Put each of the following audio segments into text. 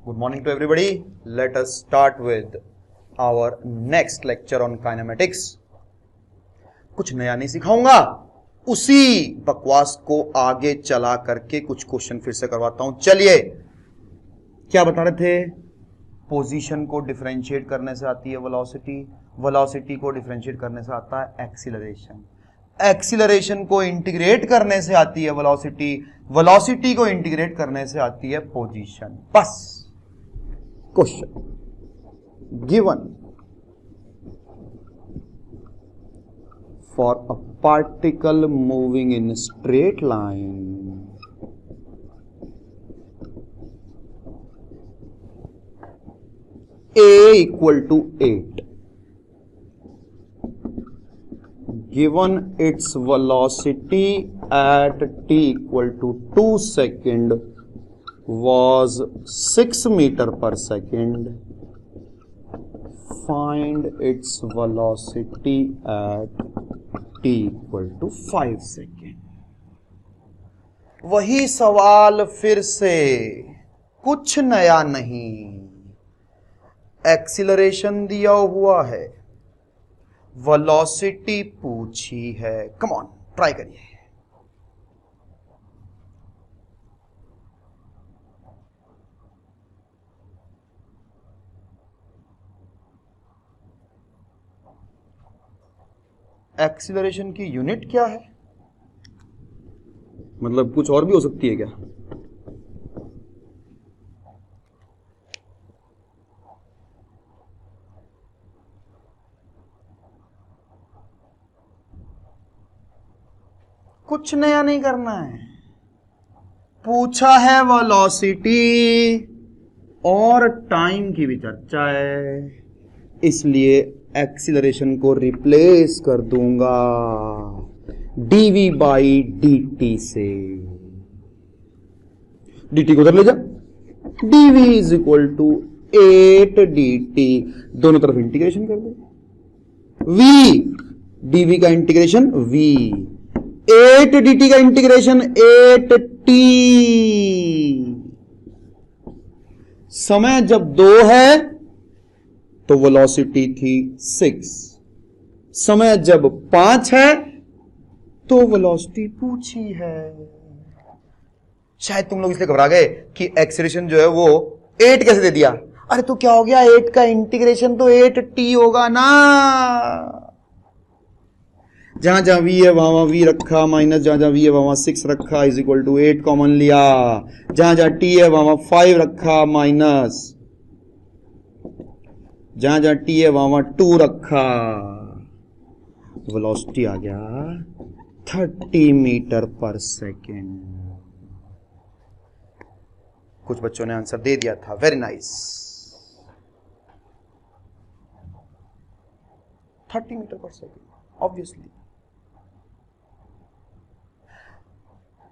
Good morning to everybody. Let us start with our next lecture on kinematics. कुछ नया नहीं सिखाऊंगा, उसी बकवास को आगे चला करके कुछ क्वेश्चन फिर से करवाता हूं. चलिए, क्या बता रहे थे? पोजीशन को डिफरेंशिएट करने से आती है वेलोसिटी, वेलोसिटी को डिफरेंशिएट करने से आता है एक्सीलरेशन, एक्सीलरेशन को इंटीग्रेट करने से आती है वेलोसिटी, वेलोसिटी को इंटीग्रेट करने से आती है पोजीशन. बस question given for a particle moving in a straight line A equal to 8, given its velocity at t equal to 2 second was 6 meter per second, find its velocity at t equal to 5 second. वही सवाल फिर से, कुछ नया नहीं. Acceleration दिया हुआ है, वेलोसिटी पूछी है. कम ऑन, ट्राई करिए. एक्सीलरेशन की यूनिट क्या है? मतलब कुछ और भी हो सकती है क्या? कुछ नया नहीं करना है. पूछा है वेलोसिटी और टाइम की भी चर्चा है, इसलिए एक्सीलरेशन को रिप्लेस कर दूंगा dv बाई dt से. dt को उधर ले जा, dv is equal to 8 dt. दोनों तरफ इंटीग्रेशन कर दे. v, dv का इंटीग्रेशन v, 8 dt का इंटीग्रेशन 8t. समय जब 2 है तो वेलोसिटी थी 6, समय जब 5 है तो वेलोसिटी पूछी है. शायद तुम लोग इसलिए घबरा गए कि एक्सीलरेशन जो है वो 8 कैसे दे दिया. अरे तो क्या हो गया, 8 का इंटीग्रेशन तो 8t होगा ना. जहां जहां v है वहां v रखा, माइनस जहां जहां v है वहां 6 रखा, इज इक्वल टू 8 कॉमन लिया. जहां जहां t है वहां 5 रखा, माइनस जहां जहां t है वहां 2 रखा. वेलोसिटी आ गया 30 मीटर पर सेकेंड. कुछ बच्चों ने आंसर दे दिया था, वेरी नाइस. 30 मीटर पर सेकेंड ऑब्वियसली.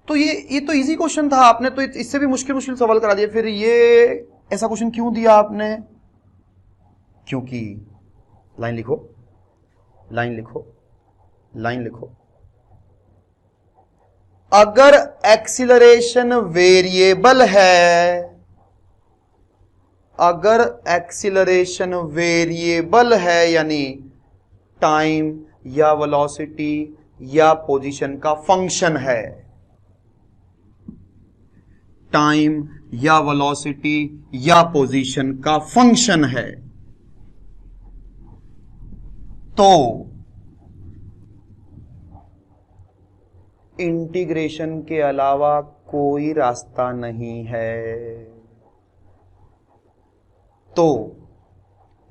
तो ये तो इजी क्वेश्चन था. आपने तो इससे भी मुश्किल मुश्किल सवाल करा दिया. फिर ये ऐसा क्वेश्चन क्यों दिया आपने? क्योंकि लाइन लिखो, लाइन लिखो, लाइन लिखो. अगर एक्सीलरेशन वेरिएबल है, अगर एक्सीलरेशन वेरिएबल है यानी टाइम या वेलोसिटी या पोजीशन का फंक्शन है, टाइम या वेलोसिटी या पोजीशन का फंक्शन है, तो इंटीग्रेशन के अलावा कोई रास्ता नहीं है. तो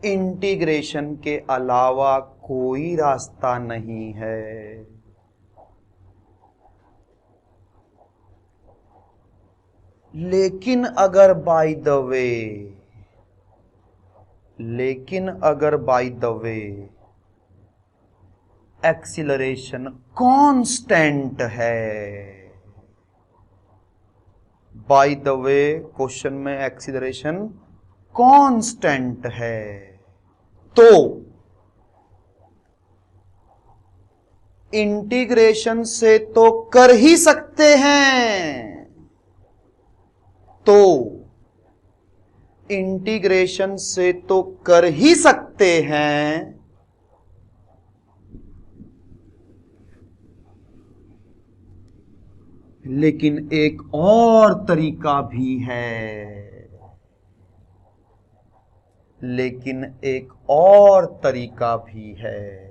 इंटीग्रेशन के अलावा कोई रास्ता नहीं है. लेकिन अगर बाय द वे, लेकिन अगर by the way acceleration constant है, बाय द वे क्वेश्चन में एक्सीलरेशन कांस्टेंट है, तो इंटीग्रेशन से तो कर ही सकते हैं, तो इंटीग्रेशन से तो कर ही सकते हैं, लेकिन एक और तरीका भी है, लेकिन एक और तरीका भी है।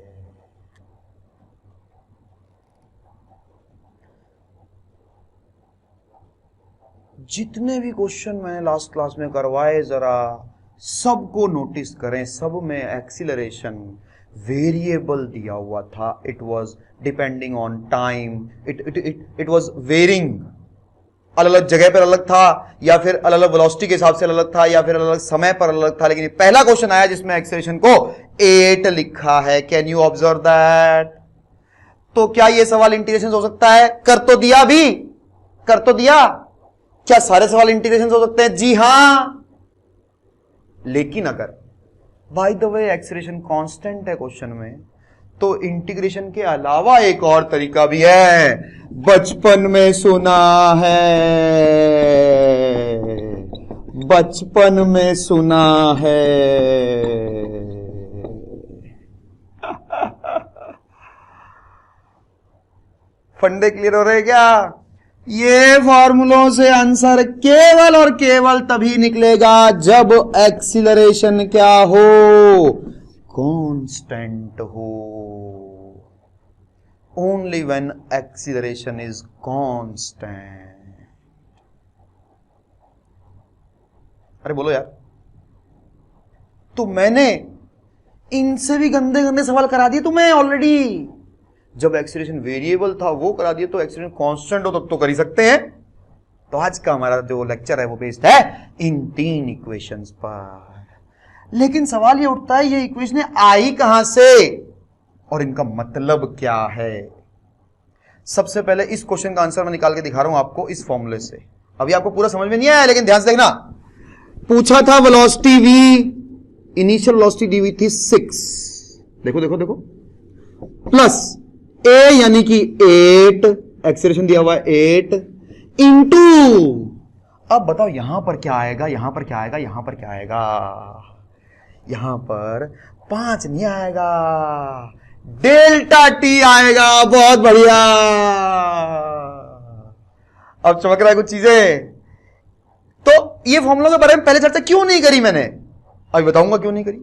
जितने भी क्वेश्चन मैंने लास्ट क्लास में करवाए जरा सबको नोटिस करें, सब में एक्सीलरेशन वेरिएबल दिया हुआ था। It was depending on time, it was wearing, अलग अलग जगह पर अलग था, या फिर अलग अलग वेलोसिटी के हिसाब से अलग था, या फिर अलग अलग समय पर अलग था। लेकिन पहला क्वेश्चन आया जिसमें एक्सेलरेशन को 8 लिखा है। Can you observe that? तो क्या यह सवाल इंटीग्रेशन हो सकता है? कर तो दिया, भी कर तो दिया। क्या सारे सवाल इंटीग्रेशन हो सकते हैं? जी हां। लेकिन अगर by the way acceleration constant है क्वेश्चन में, तो इंटीग्रेशन के अलावा एक और तरीका भी है। बचपन में सुना है, बचपन में सुना है। फंडे क्लियर हो रहे क्या? ये फॉर्मूलों से आंसर केवल और केवल तभी निकलेगा जब एक्सीलरेशन क्या हो? कांस्टेंट हो। Only when acceleration is constant. अरे बोलो यार। तो मैंने इनसे भी गंदे गंदे सवाल करा दिए तुम्हें ऑलरेडी। जब एक्सीलरेशन वेरिएबल था वो करा दिए, तो एक्सीलरेशन कांस्टेंट हो तब तो कर ही सकते हैं। तो आज का हमारा जो लेक्चर है वो बेस्ड है इन 3 इक्वेशंस पर। लेकिन सवाल ये उठता है, ये इक्वेशन आई कहां से और इनका मतलब क्या है? सबसे पहले इस क्वेश्चन का आंसर मैं निकाल के दिखा रहा हूं आपको इस फॉर्मूले से। अभी आपको पूरा समझ में नहीं आया, लेकिन ध्यान से देखना। पूछा था velocity v, initial velocity D थी 6, देखो देखो देखो, प्लस a यानी कि 8, एक्सीलरेशन दिया हुआ है 8 इंटू, अब बताओ यहां पर क्या आएगा, यहां पर क्या आएगा, यहां पर क्या आएगा? यहां पर 5 नहीं आएगा, डेल्टा टी आएगा। बहुत बढ़िया, अब चमक रहा है कुछ चीजें। तो ये फॉर्मूला के बारे में पहले चर्चा क्यों नहीं करी मैंने, अभी बताऊंगा क्यों नहीं करी।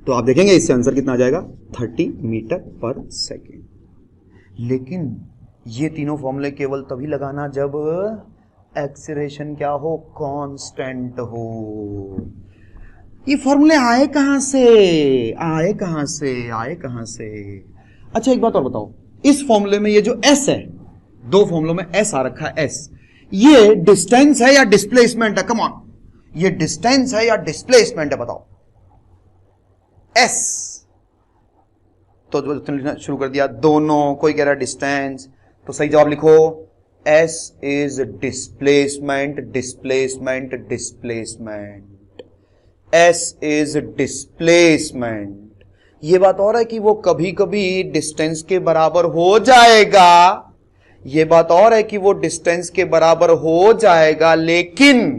तो आप देखेंगे इससे आंसर कितना आ जाएगा, 30 मीटर पर सेकेंड। लेकिन ये तीनों फॉर्मूले केवल तभी लगाना जब एक्सीलरेशन क्या हो, कांस्टेंट हो। ये फॉर्मूले आए कहां से, आए कहां से, आए कहां से? अच्छा एक बात और बताओ, इस फॉर्मूले में ये जो एस है, 2 फॉर्मूलों में एस आ रखा है, एस, ये डिस्टेंस है या डिस्प्लेसमेंट है? कम ऑन, ये डिस्टेंस है या डिस्प्लेसमेंट है बताओ? एस। तो लिखना शुरू कर दिया दोनों, कोई कह रहा है डिस्टेंस, तो सही जवाब लिखो S is displacement, displacement, displacement. S is displacement. ये बात और है कि वो कभी कभी डिस्टेंस के बराबर हो जाएगा, ये बात और है कि वो डिस्टेंस के बराबर हो जाएगा, लेकिन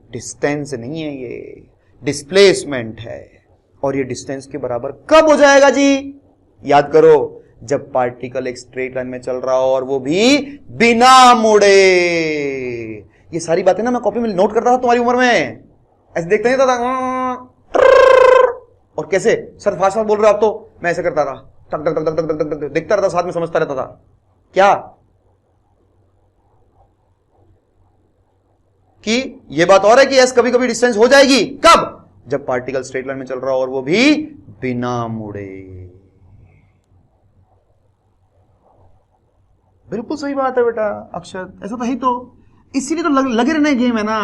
डिस्टेंस नहीं है, ये डिस्प्लेसमेंट है। और ये डिस्टेंस के बराबर कब हो जाएगा जी? याद करो, जब पार्टिकल एक स्ट्रेट लाइन में चल रहा हो और वो भी बिना मुड़े। ये सारी बातें ना मैं कॉपी में नोट करता था तुम्हारी उम्र में, ऐसे देखते नहीं था, और कैसे सर फास्ट फास्ट बोल रहे हो आप, तो मैं ऐसे करता था, टक टक टक टक टक टक देखता रहता, साथ में समझता रहता था। क्या कि ये बात और है कि एस कभी कभी डिस्टेंस हो जाएगी, कब? जब पार्टिकल स्ट्रेट लाइन में चल रहा हो और वो भी बिना मुड़े। बिल्कुल सही बात है बेटा अक्षत, ऐसा तो है ही। तो इसीलिए तो लगे रहने गेम है ना,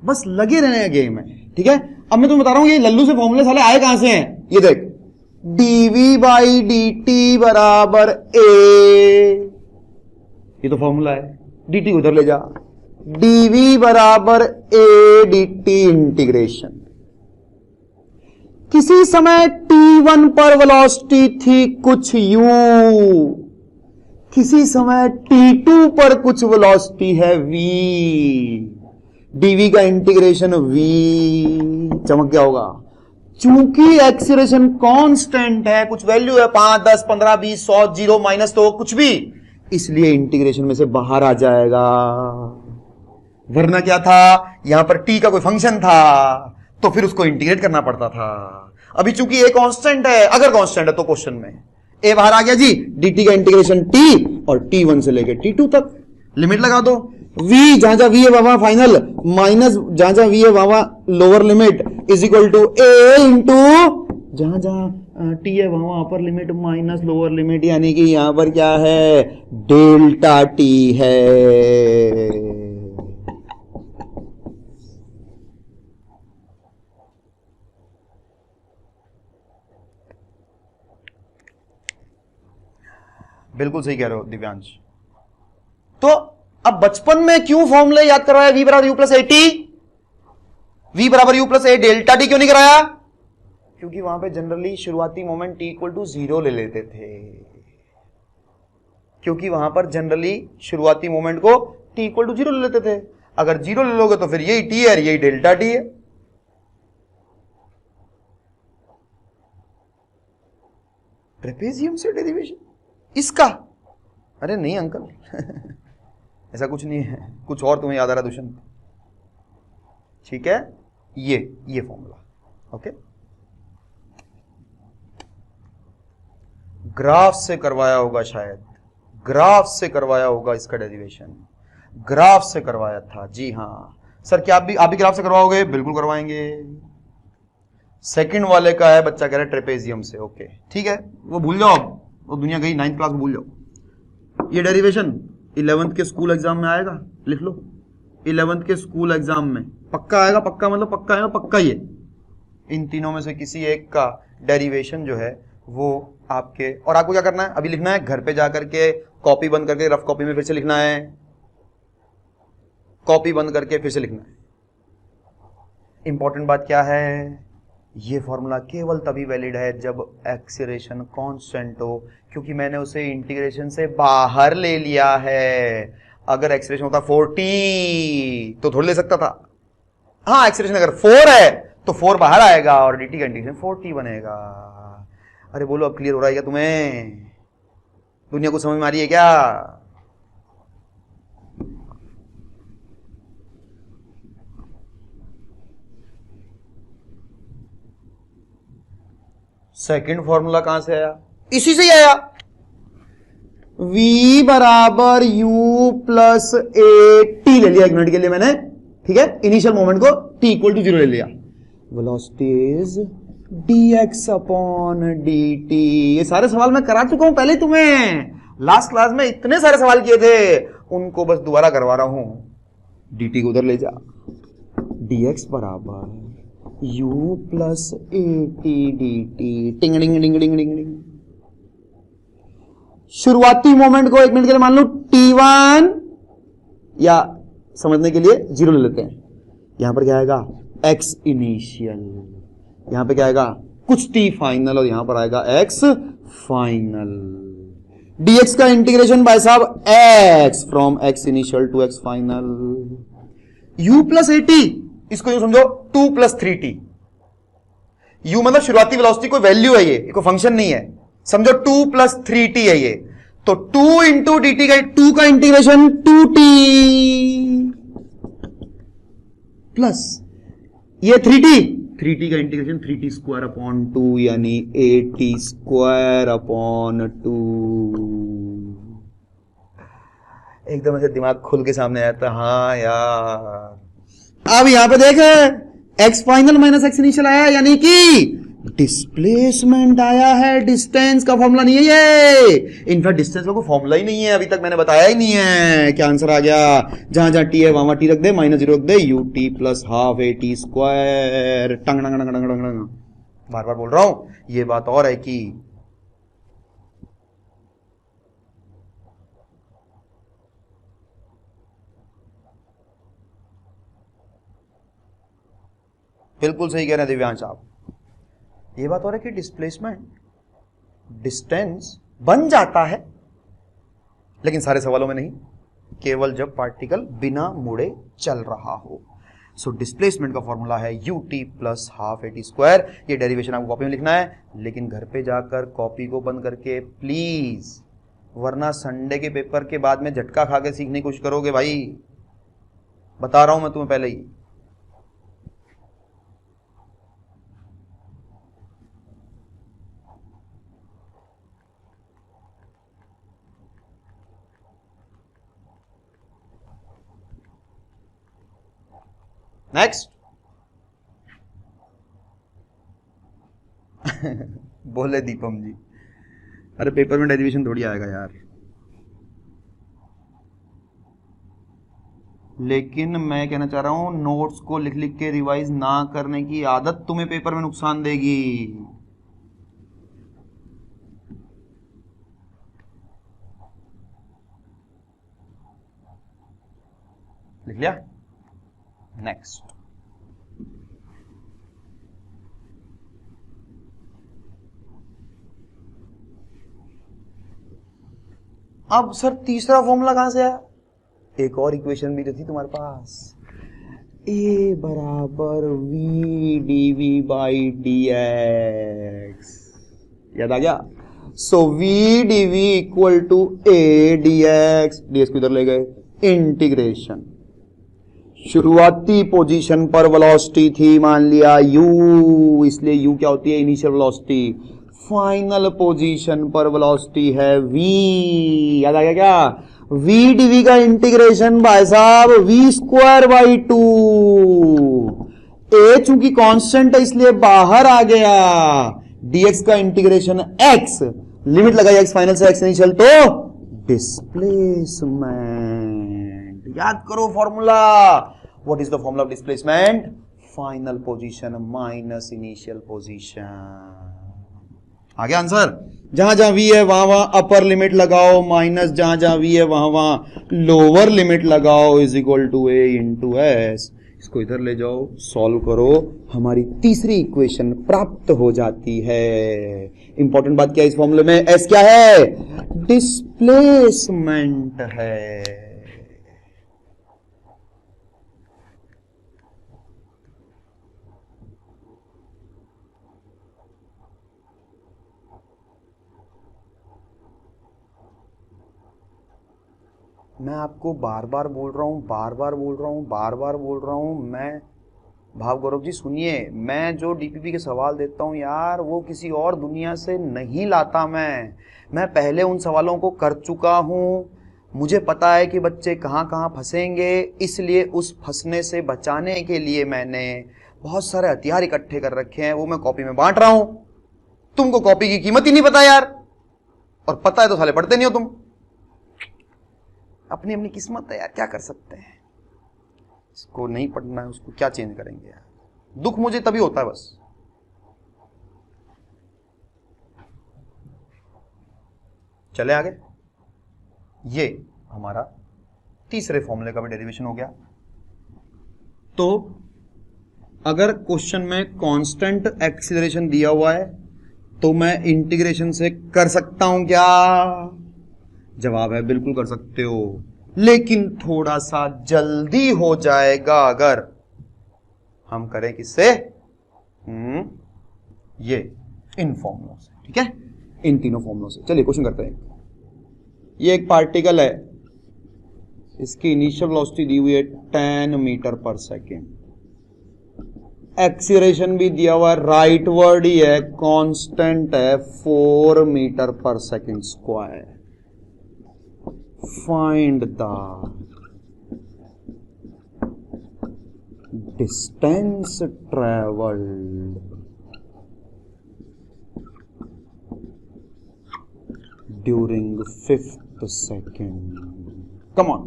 बस लगे रहने गेम है, ठीक है। अब मैं तुम्हें बता रहा हूं ये लल्लू से फॉर्मूले साले आए कहां से हैं। ये देख, डीवी बाई डी टी बराबर ए, ये तो फॉर्मूला है, डी टी उधर ले जा, डीवी बराबर ए डी टी इंटीग्रेशन। किसी समय t1 पर वेलोसिटी थी कुछ u, किसी समय t2 पर कुछ वेलोसिटी है v, डीवी का इंटीग्रेशन v, चमक गया होगा। चूंकि एक्सीलरेशन कांस्टेंट है, कुछ वैल्यू है 5, 10, 15, 20, 100, 0, माइनस तो कुछ भी, इसलिए इंटीग्रेशन में से बाहर आ जाएगा। वरना क्या था, यहां पर t का कोई फंक्शन था तो फिर उसको इंटीग्रेट करना पड़ता था। अभी चूंकि a कांस्टेंट है, अगर कांस्टेंट है तो क्वेश्चन में a बाहर आ गया जी, dt का इंटीग्रेशन t और t1 से लेकर t2 तक लिमिट लगा दो। v जहां जहां v है वहां फाइनल, माइनस जहां जहां v है वहां lower limit, is equal to a into जहां जहां t है वहां upper limit minus lower limit, यानी कि यहां पर क्या है, डेल्टा t है। बिल्कुल सही कह रहे हो दिव्यांश। तो अब बचपन में क्यों फॉर्मूले याद करवाया, v बराबर u plus A T, v बराबर u प्लस ए डेल्टा टी क्यों नहीं कराया? क्योंकि वहां पे जनरली शुरुआती मोमेंट t इक्वल टू 0 ले लेते थे। क्योंकि वहां पर जनरली शुरुआती मोमेंट को t इक्वल टू 0 ले लेते थे। अगर 0 ले लोगे तो फिर यही t है, यही डेल्टा t है। ट्रेपेजियम से डेरिवेशन इसका, अरे नहीं अंकल ऐसा कुछ नहीं है, कुछ और तुम्हें याद आ रहा है दुष्यंत। ठीक है, ये फॉर्मूला ओके, ग्राफ से करवाया होगा शायद, ग्राफ से करवाया होगा इसका डेरिवेशन, ग्राफ से करवाया था जी हाँ। सर क्या आप भी ग्राफ से करवाओगे? बिल्कुल करवाएंगे। सेकंड वाले का है, बच्चा कह रहा है ट्रेपेजियम से, ओके ठीक है, वो भूल जाओ, वो दुनिया गई, 9th क्लास में भूल जाओ। ये डेरिवेशन 11th के स्कूल एग्जाम में आएगा, लिख लो 11th के स्कूल एग्जाम में पक्का आएगा, पक्का मतलब पक्का है ना, पक्का ही है। इन तीनों में से किसी एक का डेरिवेशन जो है वो आपके, और आपको क्या करना है, अभी लिखना है, घर पे जाकर के कॉपी बंद करके रफ कॉपी में फिर से लिखना है, कॉपी बंद करके फिर से लिखना है। इंपॉर्टेंट बात क्या है, ये फॉर्मूला केवल तभी वैलिड है जब एक्सीलरेशन कांस्टेंट हो, क्योंकि मैंने उसे इंटीग्रेशन से बाहर ले लिया है। अगर एक्सीलरेशन होता 4t तो थोड़ी ले सकता था। हाँ, एक्सीलरेशन अगर 4 है तो 4 बाहर आएगा और dt का इंटीग्रेशन 4t बनेगा। अरे बोलो, अब क्लियर हो रहा है क्या तुम्हें? दुनिया को समझ में आ रही है क्या? सेकंड फॉर्मूला कहां से आया? इसी से ही आया, v बराबर u प्लस ए टी ले लिया एक मिनट के लिए मैंने, ठीक है, इनिशियल मोमेंट को t इक्वल टू 0 ले लिया। Velocity is dx upon dt। ये सारे सवाल मैं करा चुका हूं पहले तुम्हें, लास्ट क्लास में इतने सारे सवाल किए थे, उनको बस दोबारा करवा रहा हूं। dt को उधर ले जा, dx बराबर u plus A T D T, टिंग डिंग डिंग डिंग डिंग डिंग। शुरुआती मोमेंट को एक मिनट के लिए मान लो t1, या समझने के लिए 0 ले लेते हैं। यहां पर क्या आएगा, x इनिशियल, यहां पे क्या आएगा, कुछ t फाइनल, और यहां पर आएगा x फाइनल। dx का इंटीग्रेशन भाई साहब x from x initial to x final. u plus A T, इसको यूं समझो 2 प्लस 3t। u मतलब शुरुआती वेलोसिटी कोई वैल्यू है, ये कोई फंक्शन नहीं है, समझो 2 प्लस 3t है ये, तो 2 इंटू dt का 2 का इंटीग्रेशन 2t प्लस ये 3t का इंटीग्रेशन 3t स्क्वायर अपॉन 2, यानी 8t स्क्वायर अपॉन 2। एकदम ऐसे दिमाग खुल के सामने आया था, हाँ यार। अब यहां पे देख, x final minus x initial आया, यानी कि डिस्प्लेसमेंट आया है, डिस्टेंस का फॉर्मूला नहीं है ये। इनफैक्ट डिस्टेंस का कोई फॉर्मूला ही नहीं है, अभी तक मैंने बताया ही नहीं है। क्या आंसर आ गया, जहां जहां t है वहां t रख दे, -0 रख दे, ut plus half A T square. टंग टंग टंग टंग टंग, बार बार बोल रहा हूं। ये बात और है कि बिल्कुल सही कह रहे हैं दिव्यांश आप, ये बात हो रहा है कि डिस्प्लेसमेंट डिस्टेंस बन जाता है, लेकिन सारे सवालों में नहीं, केवल जब पार्टिकल बिना मुड़े चल रहा हो। सो डिस्प्लेसमेंट का फॉर्मूला है ut plus half AT square. ये डेरिवेशन आपको कॉपी में लिखना है, लेकिन घर पे जाकर कॉपी को बंद करके प्लीज, वरना संडे के पेपर के बाद में झटका खा के सीखने की कोशिश करोगे भाई, बता रहा हूं मैं तुम्हें पहले ही। नेक्स्ट बोले दीपम जी, अरे पेपर में डेरिवेशन थोड़ी आएगा यार, लेकिन मैं कहना चाह रहा हूं नोट्स को लिख लिख के रिवाइज ना करने की आदत तुम्हें पेपर में नुकसान देगी। लिख लिया? नेक्स्ट, अब सर तीसरा फॉर्मूला कहां से आया? एक और इक्वेशन भी तो थी तुम्हारे पास, a बराबर v dv बाई dx, याद आ गया? So v dv equal to a dx, dx को इधर ले गए, इंटीग्रेशन, शुरुआती पोजीशन पर वेलोसिटी थी, मान लिया u, इसलिए u क्या होती है? Initial velocity. फाइनल पोजीशन पर वेलोसिटी है v, याद आ गया क्या? v dv का इंटीग्रेशन भाई साहब v स्क्वायर बाई 2, a चूंकि कांस्टेंट है इसलिए बाहर आ गया, dx का इंटीग्रेशन x, लिमिट लगाई x फाइनल से x इनिशियल, तो डिस्प्लेसमेंट। याद करो formula, what is the formula of displacement? Final position minus initial position. आ गया आंसर? जहां जहां v है वहां वहां अपर लिमिट लगाओ, माइनस जहां जहां v है वहां वहां लोअर लिमिट लगाओ, is equal to a into S. इसको इधर ले जाओ, सॉल्व करो, हमारी तीसरी इक्वेशन प्राप्त हो जाती है। इंपॉर्टेंट बात क्या है इस फॉर्मूले में? s क्या है? डिस्प्लेसमेंट है। मैं आपको बार बार बोल रहा हूँ, बार बार बोल रहा हूँ, मैं भाव गौरव जी सुनिए, मैं जो डीपीपी के सवाल देता हूँ यार, वो किसी और दुनिया से नहीं लाता। मैं पहले उन सवालों को कर चुका हूँ, मुझे पता है कि बच्चे कहाँ कहाँ फंसेंगे, इसलिए उस फंसने से बचाने के लिए मैंने बहुत सारे हथियार इकट्ठे कर रखे हैं, वो मैं कॉपी में बांट रहा हूँ। तुमको कॉपी की कीमत ही नहीं पता यार, और पता है तो साले पढ़ते नहीं हो तुम। अपनी अपनी किस्मत है यार, क्या कर सकते हैं। इसको नहीं पढ़ना है, उसको क्या चेंज करेंगे यार। दुख मुझे तभी होता है बस। चले आगे। ये हमारा तीसरे फॉर्मूले का भी डेरिवेशन हो गया। तो अगर क्वेश्चन में कांस्टेंट एक्सीलरेशन दिया हुआ है तो मैं इंटीग्रेशन से कर सकता हूं क्या? जवाब है बिल्कुल कर सकते हो, लेकिन थोड़ा सा जल्दी हो जाएगा अगर हम करें किससे? ये इन फॉर्मूलों से। ठीक है, इन तीनों फॉर्मूलों से। चलिए क्वेश्चन करते हैं। ये एक पार्टिकल है, इसकी इनिशियल वेलोसिटी दी हुई है 10 मीटर पर सेकेंड, एक्सीलरेशन भी दिया हुआ है, राइट वर्ड ही है, कांस्टेंट है 4 मीटर पर second square. Find the distance traveled during 5th second. Come on.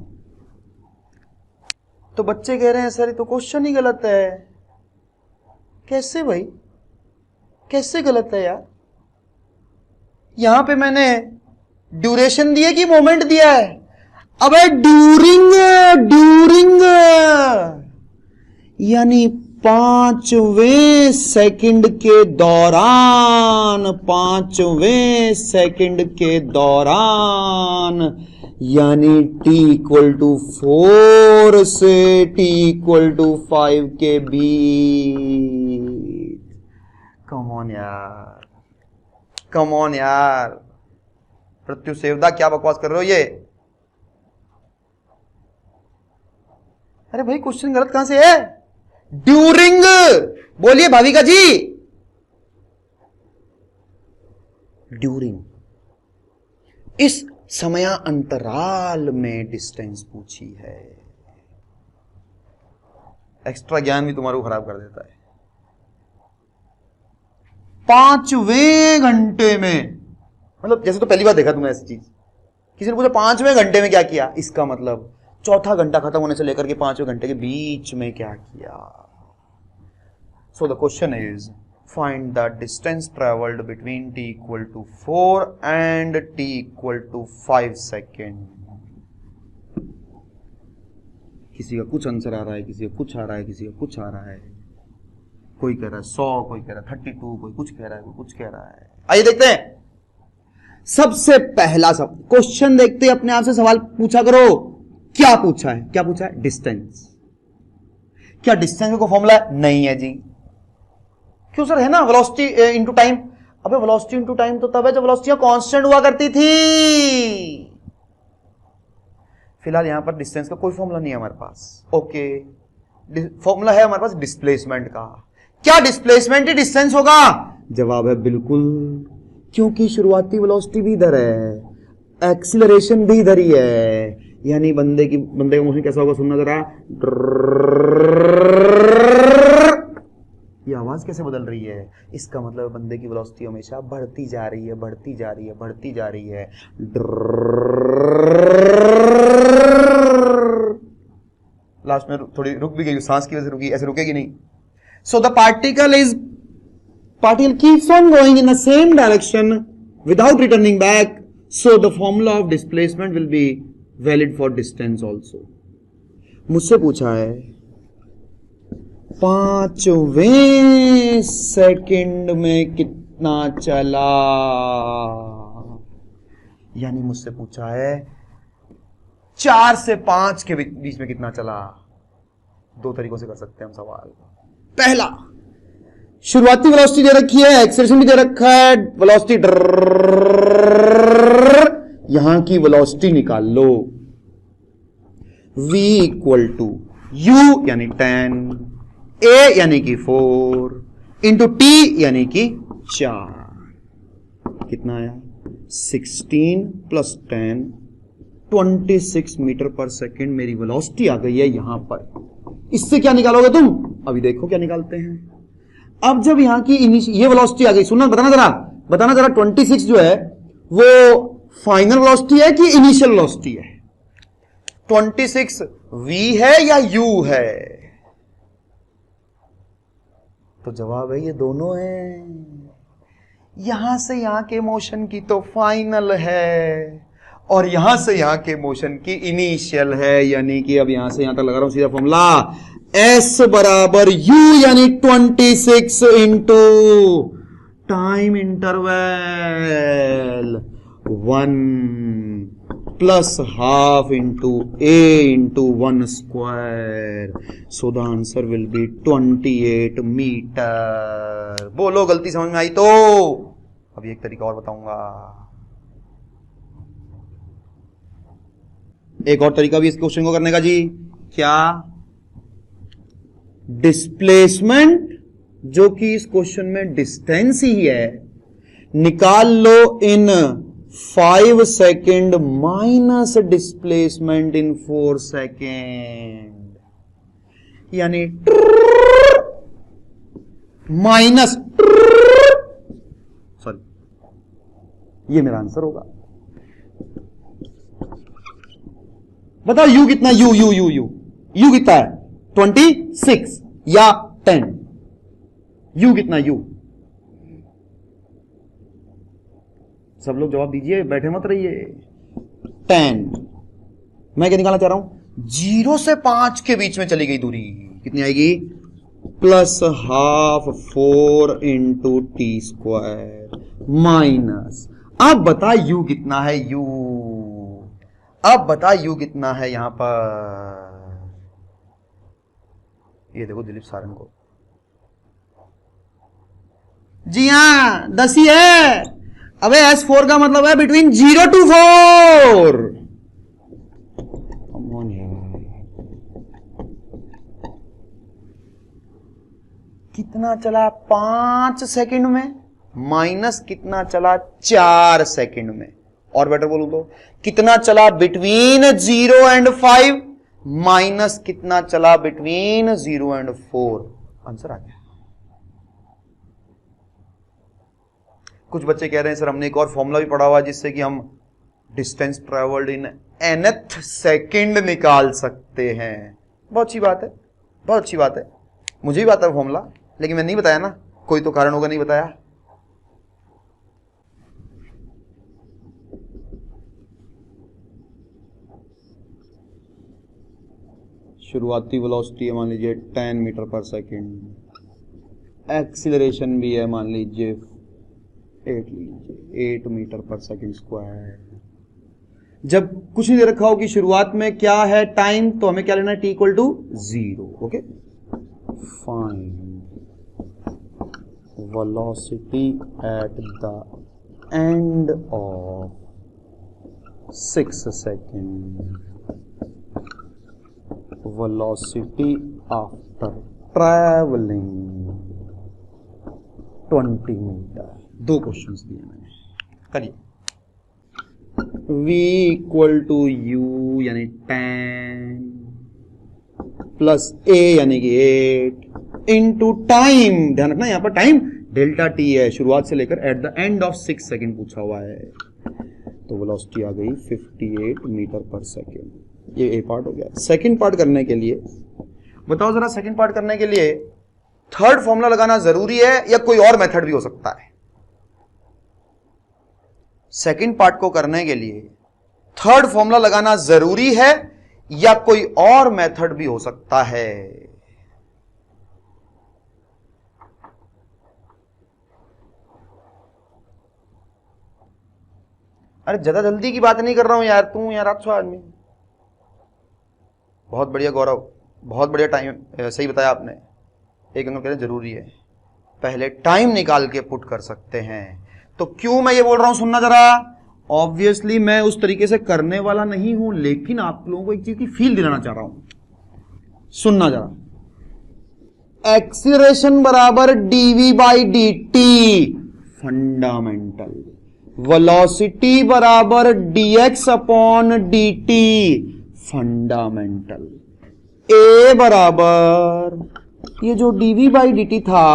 तो बच्चे कह रहे हैं सर ये तो क्वेश्चन ही गलत है। कैसे भाई, कैसे गलत है यार? यहां पे मैंने ड्यूरेशन दिया कि मोमेंट दिया है? अबे ड्यूरिंग यानी 5वें सेकंड के दौरान, 5वें सेकंड के दौरान, यानी t इक्वल टू 4 से t इक्वल टू 5 के बीच। कम ऑन यार, कम ऑन यार, प्रत्यु सेवदा क्या बकवास कर रहे हो ये? अरे भाई क्वेश्चन गलत कहां से है? ड्यूरिंग, बोलिए भाविका जी। ड्यूरिंग, इस समय अंतराल में डिस्टेंस पूछी है। एक्स्ट्रा ज्ञान भी तुम्हारे को खराब कर देता है। 5वें घंटे में, मतलब जैसे तो पहली बार देखा तुमने ऐसी चीज। किसी ने पूछा 5वें घंटे में क्या किया, इसका मतलब चौथा घंटा खत्म होने से लेकर के 5वें घंटे के बीच में क्या किया। So the question is find the distance travelled between t equal to 4 and t equal to 5 second. किसी का कुछ आंसर आ रहा है, किसी का कुछ आ रहा है, किसी का कुछ आ रहा है। कोई कह रहा है 100, कोई कह रहा है 32, कोई कुछ कह रहा है, कोई कुछ कह रहा है। आइए देखते हैं। सबसे पहला सब क्वेश्चन देखते ही अपने आप से सवाल पूछा करो, क्या पूछा है? क्या पूछा है? डिस्टेंस। क्या डिस्टेंस का फॉर्मूला है? नहीं है जी। क्यों सर? है ना, वेलोसिटी इनटू टाइम। अबे वेलोसिटी इनटू टाइम तो तब है जब वेलोसिटी कांस्टेंट हुआ करती थी। फिलहाल यहां पर डिस्टेंस का कोई फॉर्मूला नहीं है हमारे पास। ओके, फॉर्मूला है हमारे पास डिस्प्लेसमेंट का। क्या डिस्प्लेसमेंट ही डिस्टेंस होगा? जवाब है बिल्कुल, क्योंकि शुरुआती वेलोसिटी भी इधर है, एक्सीलरेशन भी इधर ही है। यानी बंदे का मोशन कैसा होगा? सुनना जरा, ये आवाज कैसे बदल रही है? इसका मतलब बंदे की वेलोसिटी हमेशा बढ़ती जा रही है, बढ़ती जा रही है, बढ़ती जा रही है। लास्ट में थोड़ी रुक भी गई, सांस की वजह से रुकी, ऐसे रुकेगी नहीं। So the particle keeps on going in the same direction without returning back. So the formula of displacement will be valid for distance also. मुझसे पूछा है 5वें सेकंड में कितना चला, यानी मुझसे पूछा है 4 से 5 के बीच में कितना चला। दो तरीकों से कर सकते हैं हम सवाल। पहला, शुरुआती वेलोसिटी दे रखी है, एक्सेलरेशन भी दे रखा है, वेलोसिटी यहां की वेलोसिटी निकाल लो। v इक्वल टू u यानी 10, a यानी कि 4 इंटू t यानी कि 4। कितना आया? 16 प्लस 10, 26 मीटर पर सेकेंड मेरी वेलोसिटी आ गई है यहां पर। इससे क्या निकालोगे तुम? अभी देखो क्या निकालते हैं। अब जब यहां की ये वेलोसिटी आ गई, सुनना, बताना जरा 26 जो है वो फाइनल वेलोसिटी है कि इनिशियल वेलोसिटी है? 26 v है या u है? तो जवाब है ये दोनों है। यहां से यहां के मोशन की तो फाइनल है और यहां से यहां के मोशन की इनिशियल है। यानी कि अब यहां से यहां तक लगा रहा हूं सीधा फॉर्मूला, S बराबर U यानी 26 into time interval 1 plus half into A into 1 square. So the answer will be 28 metre. बोलो गलती समझ में आई तो? अभी एक तरीका और बताऊंगा। एक और तरीका भी इस क्वेश्चन को करने का जी। क्या? डिस्प्लेसमेंट, जो कि इस क्वेश्चन में डिस्टेंस ही है, निकाल लो इन 5 second minus displacement in 4 second, यानी माइनस, सॉरी, ये मेरा आंसर होगा। बताओ यू कितना? यू कितना है? 26 या 10? यू कितना? यू सब लोग जवाब दीजिए, बैठे मत रहिए। 10। मैं क्या निकालना चाह रहा हूं? 0 से 5 के बीच में चली गई दूरी कितनी आएगी? Plus half 4 into T square minus, अब बता u कितना है, u, अब बता u कितना है यहां पर। ये देखो दिलीप सारंग को, जी हां 10 ही है। अबे S4 का मतलब है बिटवीन 0 to 4। कितना चला 5 सेकंड में, माइनस कितना चला 4 सेकंड में, और बेटर बोलूं तो कितना चला बिटवीन 0 and 5, माइनस कितना चला बिटवीन 0 and 4। आंसर आ गया। कुछ बच्चे कह रहे हैं सर हमने एक और फॉर्मूला भी पढ़ा हुआ है जिससे कि हम डिस्टेंस ट्रेवल्ड इन nth सेकंड निकाल सकते हैं। बहुत अच्छी बात है, बहुत अच्छी बात है, मुझे भी आता है फॉर्मूला, लेकिन मैं नहीं बताया ना, कोई तो कारण होगा नहीं बताया। शुरुआती वेलोसिटी है मान लीजिए 10 मीटर पर सेकेंड, एक्सीलरेशन भी है मान लीजिए 8 मीटर पर सेकेंड स्क्वायर। जब कुछ नहीं दे रखा हो कि शुरुआत में क्या है टाइम, तो हमें क्या लेना है, t = 0। Okay, find velocity at the end of 6 second, velocity after travelling 20 metre. 2 questions दिए मैंने, करिए। v = u यानी 10 प्लस a यानी कि 8 इंटू टाइम, ध्यान रखना यहां पर टाइम डेल्टा t है, शुरुआत से लेकर eight the end of 6 second पूछा हुआ है। तो वेलोसिटी आ गई 58 मीटर पर सेकेंड। ये ए पार्ट हो गया। सेकंड पार्ट करने के लिए बताओ जरा, सेकंड पार्ट करने के लिए थर्ड फॉर्मूला लगाना जरूरी है या कोई और मेथड भी हो सकता है? सेकंड पार्ट को करने के लिए थर्ड फॉर्मूला लगाना जरूरी है या कोई और मेथड भी हो सकता है? अरे ज्यादा जल्दी की बात नहीं कर रहा हूं यार, तू यार अच्छा आदमी। बहुत बढ़िया गौरव, बहुत बढ़िया टाइम सही बताया आपने। एक अंकल कह रहे जरूरी है, पहले टाइम निकाल के पुट कर सकते हैं। तो क्यों मैं ये बोल रहा हूं, सुनना जरा। ऑब्वियसली मैं उस तरीके से करने वाला नहीं हूं, लेकिन आप लोगों को एक चीज की फील दिलाना चाह रहा हूं। सुनना जरा। एक्सीलरेशन बराबर dv/dt फंडामेंटल, वेलोसिटी बराबर dx/dt फंडामेंटल, a बराबर ये जो dv/dt था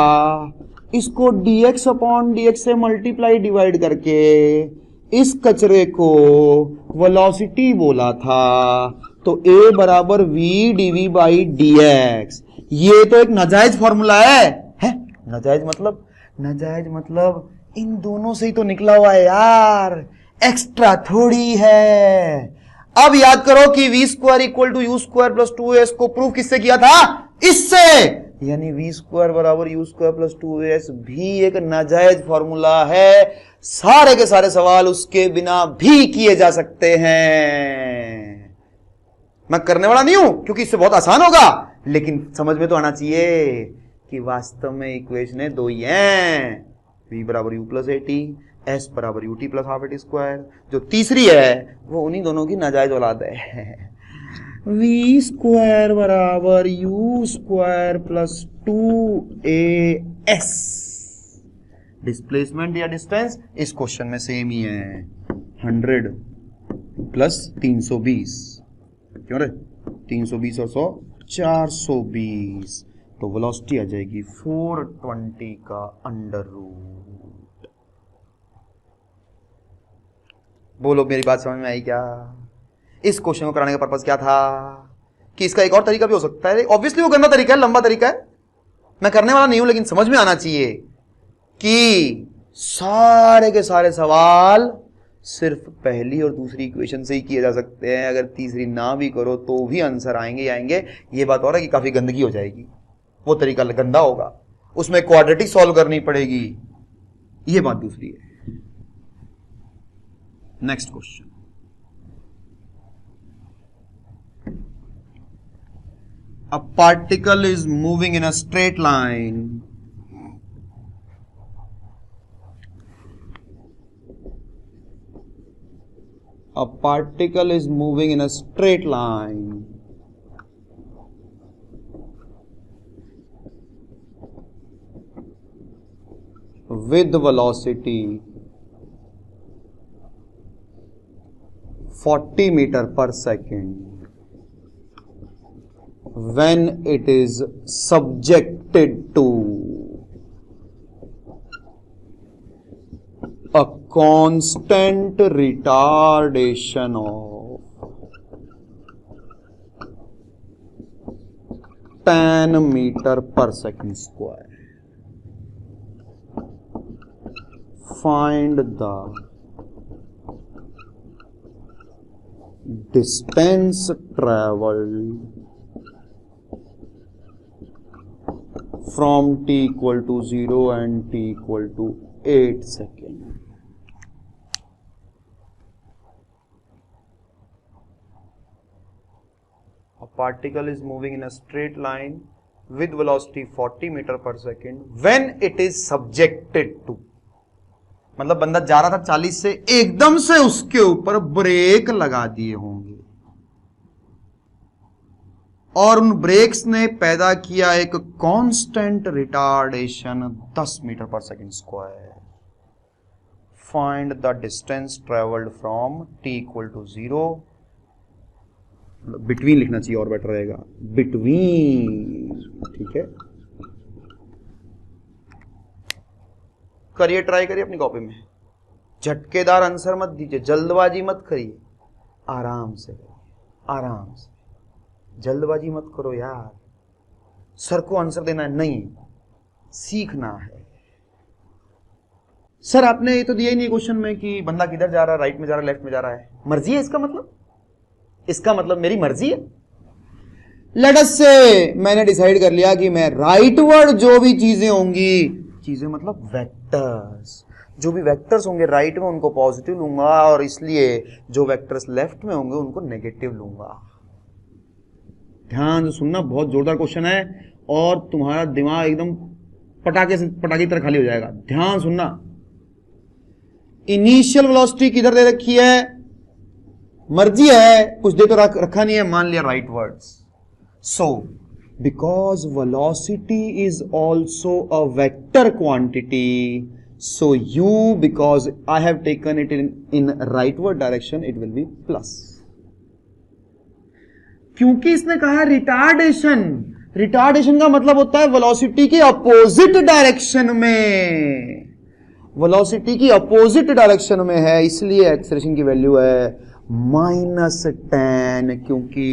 इसको dx/dx से मल्टीप्लाई डिवाइड करके इस कचरे को वेलोसिटी बोला था, तो a बराबर v dv/dx। ये तो एक नाजायज फॉर्मूला है? नाजायज मतलब इन दोनों से ही तो निकला हुआ है यार, एक्स्ट्रा थोड़ी है। अब याद करो कि v² = u² + 2as को प्रूव किससे किया था? इससे, यानी v² बराबर u² + 2as भी एक नाजायज फॉर्मूला है। सारे के सारे सवाल उसके बिना भी किए जा सकते हैं। मैं करने वाला नहीं हूं क्योंकि इससे बहुत आसान होगा, लेकिन समझ में तो आना चाहिए कि वास्तव में इक्वेशनें दो ही हैं, v बराबर u + at, s बराबर ut + ½ at²। जो तीसरी है वो उन्हीं दोनों की नाजायज औलाद है। v² बराबर u² + 2as। डिस्प्लेसमेंट या डिस्टेंस इस क्वेश्चन में सेम ही है, 100 + 320। क्यों रे, 320 और 100 420। तो वेलोसिटी आ जाएगी 420 का √। बोलो मेरी बात समझ में आई क्या? इस क्वेश्चन को कराने का पर्पस क्या था कि इसका एक और तरीका भी हो सकता है। ऑब्वियसली वो गंदा तरीका है, लंबा तरीका है, मैं करने वाला नहीं हूं, लेकिन समझ में आना चाहिए कि सारे के सारे सवाल सिर्फ पहली और दूसरी इक्वेशन से ही किए जा सकते हैं। अगर तीसरी ना भी करो तो भी आंसर आएंगे। ये बात और है कि काफी गंदगी हो जाएगी, वो तरीका गंदा होगा, उसमें क्वाड्रेटिक सॉल्व करनी पड़ेगी, ये बात दूसरी है। Next question, a particle is moving in a straight line with velocity 40 meter per second when it is subjected to a constant retardation of 10 meter per second square. Find the distance traveled from t equal to 0 and t equal to 8 seconds. A particle is moving in a straight line with velocity 40 meter per second when it is subjected to, मतलब बंदा जा रहा था 40 से, एकदम से उसके ऊपर ब्रेक लगा दिए होंगे और उन ब्रेक्स ने पैदा किया एक कांस्टेंट रिटार्डेशन 10 मीटर पर second square. Find the distance travelled from t equal to 0, between लिखना चाहिए और बेटर रहेगा, बिटवीन, ठीक है। करिए, ट्राई करिए अपनी कॉपी में, झटकेदार आंसर मत दीजिए, जल्दबाजी मत करिए, आराम से आराम से, जल्दबाजी मत करो यार। सर को आंसर देना है नहीं, सीखना है। सर आपने ये तो दिया ही नहीं क्वेश्चन में कि बंदा किधर जा रहा है, राइट में जा रहा है, लेफ्ट में जा रहा है, मर्जी है इसका मतलब, इसका मतलब मेरी मर्जी है। लेट अस से मैंने डिसाइड कर लिया कि मैं राइटवर्ड जो भी चीजें होंगी, चीजें मतलब वेक्टर्स, जो भी वेक्टर्स होंगे राइट में उनको पॉजिटिव लूंगा और इसलिए जो वेक्टर्स लेफ्ट में होंगे उनको नेगेटिव लूंगा। ध्यान से सुनना, बहुत जोरदार क्वेश्चन है और तुम्हारा दिमाग एकदम पटाखे की तरह खाली हो जाएगा। ध्यान सुनना, इनिशियल वेलोसिटी किधर दे रखी है, मर्जी है, कुछ दे तो रखा नहीं है, मान लिया right words. So because velocity is also a vector quantity, so u, because I have taken it in rightward direction, it will be plus। क्योंकि इसने कहा रिटार्डेशन, रिटार्डेशन का मतलब होता है वेलोसिटी के अपोजिट डायरेक्शन में, वेलोसिटी की अपोजिट डायरेक्शन में है, इसलिए एक्सेलरेशन की वैल्यू है -10, क्योंकि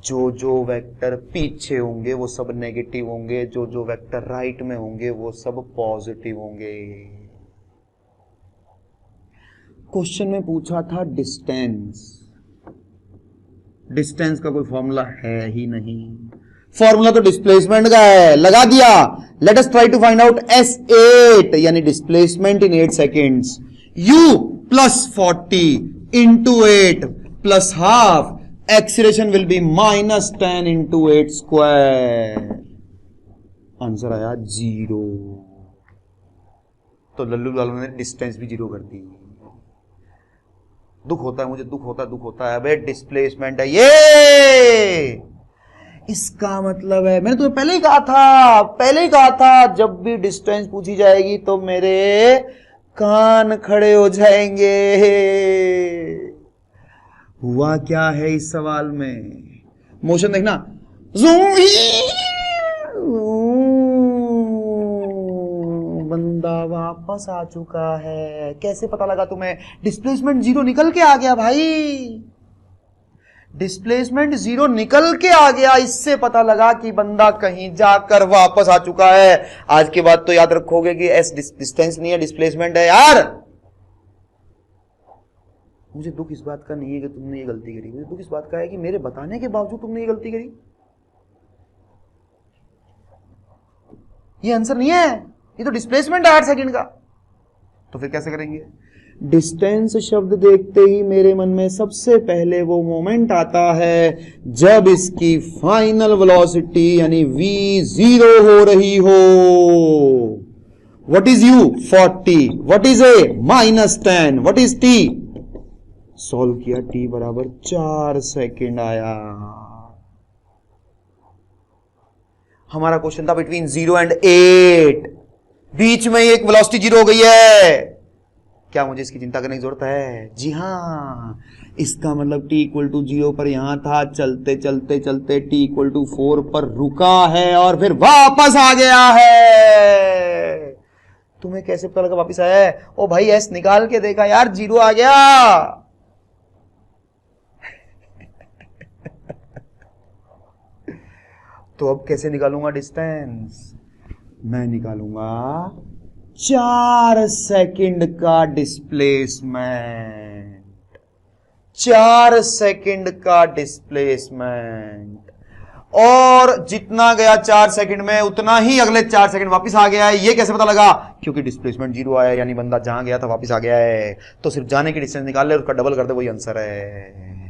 जो जो वेक्टर पीछे होंगे वो सब नेगेटिव होंगे, जो जो वेक्टर राइट में होंगे वो सब पॉजिटिव होंगे। क्वेश्चन में पूछा था डिस्टेंस, डिस्टेंस का कोई फॉर्मूला है ही नहीं, फॉर्मूला तो डिस्प्लेसमेंट का है, लगा दिया। Let us try to find out S8 यानी displacement in 8 seconds, u + 40 × 8 + half, acceleration will be -10 × 8 square, answer आया 0। तो लल्लू लालू ने डिस्टेंस भी 0 कर दी। दुख होता है मुझे, दुख होता है, अबे डिस्प्लेसमेंट है ये, इसका मतलब है, मैंने तुम्हें पहले ही कहा था जब भी डिस्टेंस पूछी जाएगी तो मेरे कान खड़े हो जाएंगे। हुआ क्या है इस सवाल में, मोशन देखना, बंदा वापस आ चुका है। कैसे पता लगा तुम्हें? डिस्प्लेसमेंट 0 निकल के आ गया भाई, डिस्प्लेसमेंट 0 निकल के आ गया, इससे पता लगा कि बंदा कहीं जाकर वापस आ चुका है। आज के बाद तो याद रखोगे कि एस डिस्टेंस नहीं है, डिस्प्लेसमेंट है यार। मुझे दुख इस बात का नहीं है कि तुमने ये गलती करी, मुझे दुख इस बात का है कि मेरे बताने के बावजूद तुमने ये गलती करी। ये आंसर नहीं है, ये तो डिस्प्लेसमेंट है 8 सेकंड का। तो फिर कैसे करेंगे? डिस्टेंस शब्द देखते ही मेरे मन में सबसे पहले वो मोमेंट आता है जब इसकी फाइनल वेलोसिटी यानी v 0 हो रही हो। What is u? 40। What is a? -10। What is t? Solve किया, t बराबर 4 सेकेंड आया। हमारा क्वेश्चन था बिटवीन 0 एंड 8, बीच में एक वेलोसिटी 0 हो गई है। क्या मुझे इसकी चिंता करने की जरूरत है? जी हां, इसका मतलब t इक्वल टू 0 पर यहां था, चलते चलते चलते t इक्वल टू 4 पर रुका है और फिर वापस आ गया है। तुम्हें कैसे पता लगा वापस आया है? ओ भाई s निकाल के देखा यार, 0 आ गया। तो अब कैसे निकालूंगा डिस्टेंस? मैं निकालूंगा 4 सेकंड का डिस्प्लेसमेंट। 4 सेकंड का डिस्प्लेसमेंट, और जितना गया 4 सेकंड में उतना ही अगले 4 सेकंड वापस आ गया है। ये कैसे पता लगा? क्योंकि डिस्प्लेसमेंट 0 आया, यानी बंदा जहां गया था वापस आ गया है। तो सिर्फ जाने की डिस्टेंस निकाल ले, उसका डबल कर दे, वही आंसर है।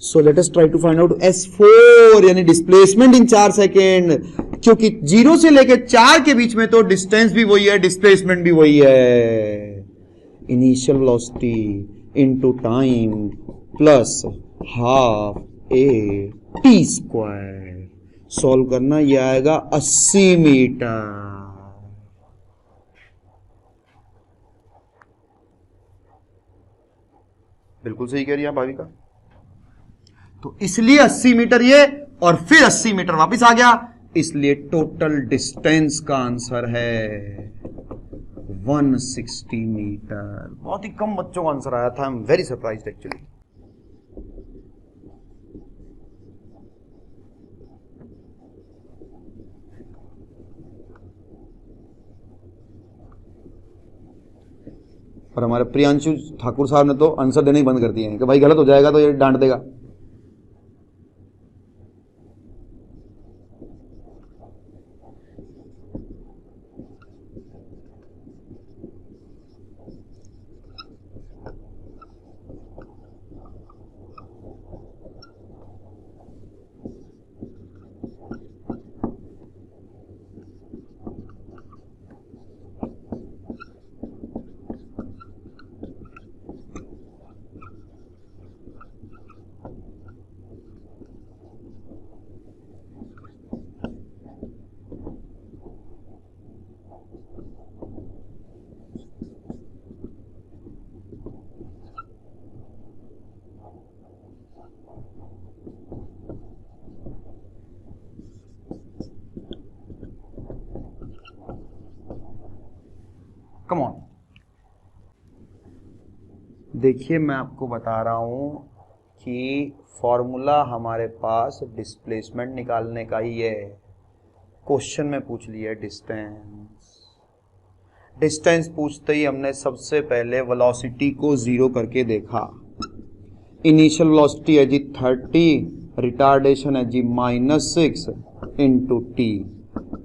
So let us try to find out S4 यानी डिस्प्लेसमेंट इन 4 सेकेंड, क्योंकि 0 से लेकर 4 के बीच में तो डिस्टेंस भी वही है, डिस्प्लेसमेंट भी वही है। Initial velocity into time plus half a t square. Solve करना, यह आएगा 80 मीटर। बिल्कुल सही कह रही है भाविका। तो इसलिए 80 मीटर ये, और फिर 80 मीटर वापस आ गया, इसलिए टोटल डिस्टेंस का आंसर है 160 मीटर। बहुत ही कम बच्चों का आंसर आया था। I am very surprised actually. और हमारे प्रियांशु ठाकुर साहब ने तो आंसर देने ही बंद कर दिए हैं कि भाई गलत हो जाएगा तो ये डांट देगा। कम ऑन, देखिए मैं आपको बता रहा हूं कि फॉर्मूला हमारे पास डिस्प्लेसमेंट निकालने का ही है। क्वेश्चन में पूछ लिया डिस्टेंस। डिस्टेंस पूछते ही हमने सबसे पहले वेलोसिटी को 0 करके देखा। इनिशियल वेलोसिटी है जी 30, रिटार्डेशन है जी -6 इंटू टी।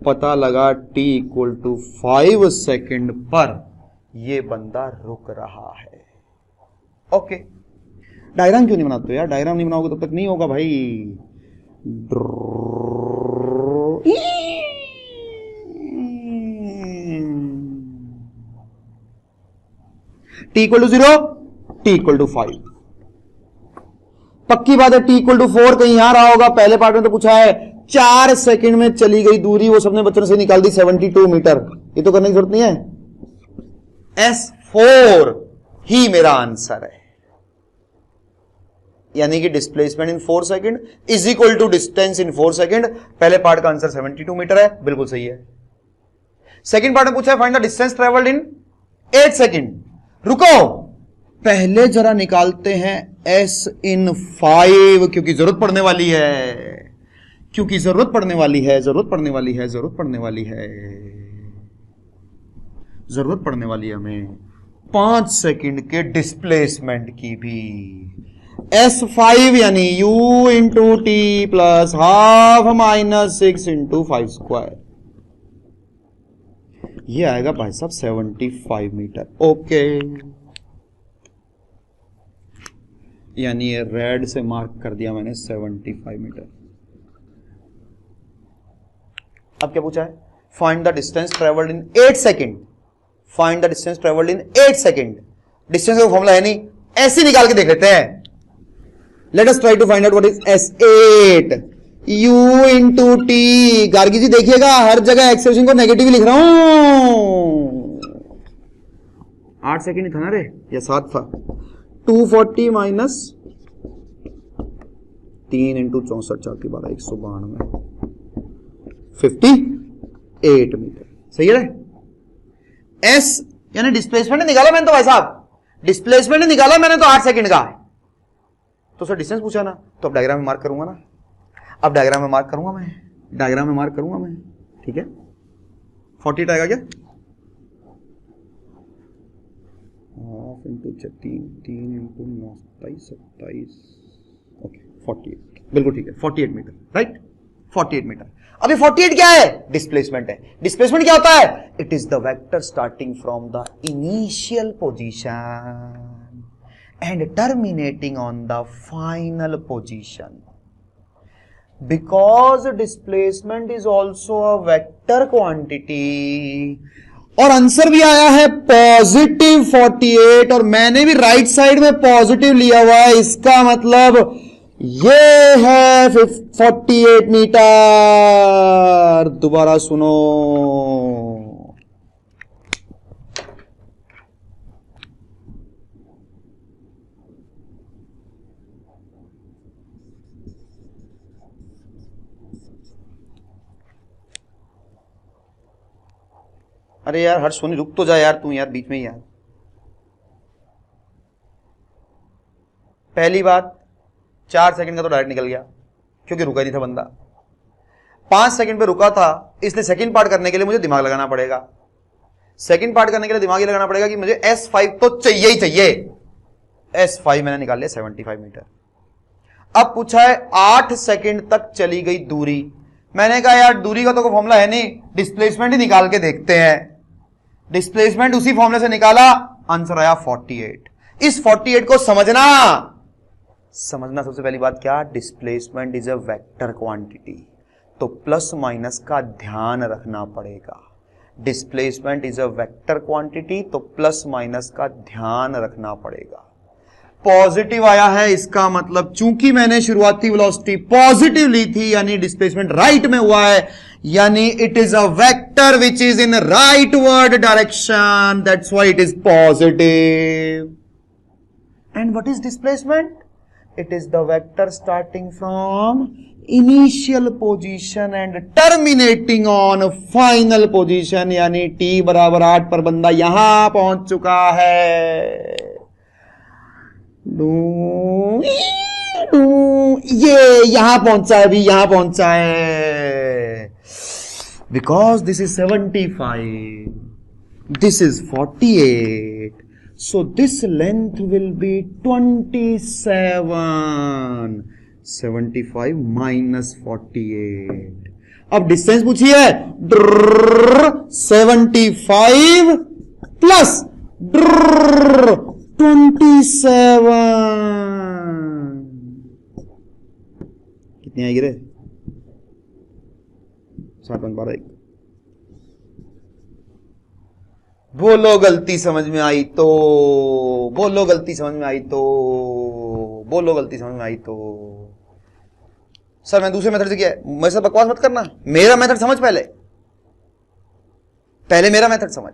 पता लगा t इक्वल टू 5 सेकेंड पर ये बंदा रुक रहा है। ओके, डायग्राम क्यों नहीं बनाते हो यार? डायग्राम नहीं बनाओगे तब तक नहीं होगा भाई। t equal to 0, t equal to 5। पक्की बात है t इक्वल टू 4 कहीं यहां रहा होगा। पहले पार्ट में तो पूछा है 4 सेकंड में चली गई दूरी, वो सबने बच्चों से निकाल दी 72 मीटर। ये तो करने की जरूरत नहीं है। S4 ही मेरा आंसर है, यानी कि displacement in 4 second is equal to distance in 4 second. पहले पार्ट का आंसर 72 मीटर है, बिल्कुल सही है। सेकंड पार्ट में पूछा है find the distance travelled in 8 second. रुको, पहले जरा निकालते हैं S इन 5, क्योंकि जरूरत पड़ने वाली है, क्योंकि जरूरत पड़ने वाली है, जरूरत पड़ने वाली है, जरूरत पड़ने वाली है, जरूरत पड़ने वाली है हमें 5 सेकंड के डिस्प्लेसमेंट की भी। S5 यानी U into T plus half -6 into 5 square. ये आएगा भाई साहब 75 मीटर। ओके, यानी ये रेड से मार्क कर दिया मैंने 75 मीटर। अब क्या पूछा है? Find the distance travelled in 8 second. Find the distance travelled in 8 second. Distance का फॉर्मूला है नहीं, ऐसे निकाल के देख लेते हैं। Let us try to find out what is S8 U into T. Gargi ji देखिएगा, हर जगह एक्सेप्शन को नेगेटिव लिख रहा हूं। 8 सेकेंड ही था ना रे, या 7 था। 240 माइनस 3 इंटू 64 4 की 12 192 58 मीटर। सही है। एस यानी डिस्प्लेसमेंट निकाला मैंने तो भाई साहब, डिस्प्लेसमेंट निकाला मैंने तो 8 सेकंड का। तो सर डिस्टेंस पूछा ना, तो अब डायग्राम में मार्क करूंगा ना। अब डायग्राम में मार्क करूंगा मैं, डायग्राम में मार्क करूंगा मैं। ठीक है, 48 आएगा क्या? हाफ इंटू 3 इंटू 9 27 ओके 48, बिल्कुल ठीक है 48 मीटर, राइट 48 मीटर। अभी 48 क्या है? डिस्प्लेसमेंट है। डिस्प्लेसमेंट क्या होता है? It is the vector starting from the initial position and terminating on the final position. Because displacement is also a vector quantity. और आंसर भी आया है पॉजिटिव 48, और मैंने भी राइट साइड में पॉजिटिव लिया हुआ है। इसका मतलब ये है 48 मीटर। दोबारा सुनो, अरे यार हर्ष सोनी रुक तो जा यार, तू यार बीच में ही यार। पहली बात 4 सेकंड का तो डायरेक्ट निकल गया क्योंकि रुका ही नहीं था बंदा। 5 सेकंड पे रुका था, इसलिए सेकंड पार्ट करने के लिए मुझे दिमाग लगाना पड़ेगा। सेकंड पार्ट करने के लिए दिमाग ये लगाना पड़ेगा कि मुझे S5 तो चाहिए ही चाहिए। S5 मैंने निकाल लिया 75 मीटर। अब पूछा है 8 सेकंड तक चली गई दूरी। मैंने कहा यार दूरी का तो कोई फॉर्मूला है नहीं, डिस्प्लेसमेंट ही निकाल के देखते हैं। डिस्प्लेसमेंट उसी फॉर्मूले से निकाला, आंसर आया 48। इस 48 को समझना सबसे पहली बात क्या? Displacement is a vector quantity, तो प्लस माइनस का ध्यान रखना पड़ेगा। Displacement is a vector quantity, तो प्लस माइनस का ध्यान रखना पड़ेगा। पॉजिटिव आया है, इसका मतलब चूंकि मैंने शुरुआती वेलोसिटी पॉजिटिव ली थी, यानी डिस्प्लेसमेंट राइट में हुआ है, यानी it is a vector which is in right word direction, that's why it is positive. And what is displacement? It is the vector starting from initial position and terminating on final position, यानी t बराबर 8 पर बंदा यहां पहुंच चुका है। ये यहां पहुंचा है, अभी यहां पहुंचा है। Because this is 75, this is 48. So this length will be 27. 75 minus 48. अब डिस्टेंस पूछी है, 75 प्लस 27 कितनी आएगी रे? 7.12। बोलो गलती समझ में आई तो, बोलो गलती समझ में आई तो, बोलो गलती समझ में आई तो। सर मैं दूसरे मेथड से किया है, मेरे साथ बकवास मत करना। मेरा मेथड समझ, पहले मेरा मेथड समझ।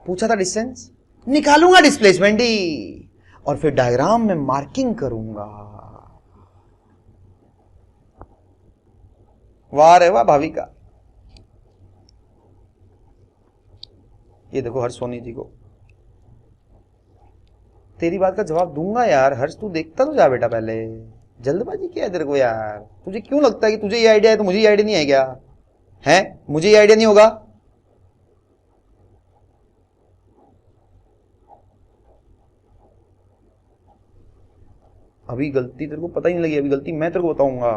पूछा था डिस्टेंस, निकालूंगा डिस्प्लेसमेंट ही, और फिर डायग्राम में मार्किंग करूंगा। वाह रे वाह भाविका। ये देखो हर्ष सोनी जी को, तेरी बात का जवाब दूंगा यार। हर्ष तू देखता तो जा बेटा, पहले जल्दबाजी क्या है तेरे को यार? तुझे क्यों लगता है कि तुझे ये आइडिया है तो मुझे ये आइडिया नहीं है क्या? है मुझे ये आइडिया नहीं होगा? अभी गलती तेरे को पता ही नहीं लगी, अभी गलती मैं तेरे को बताऊंगा।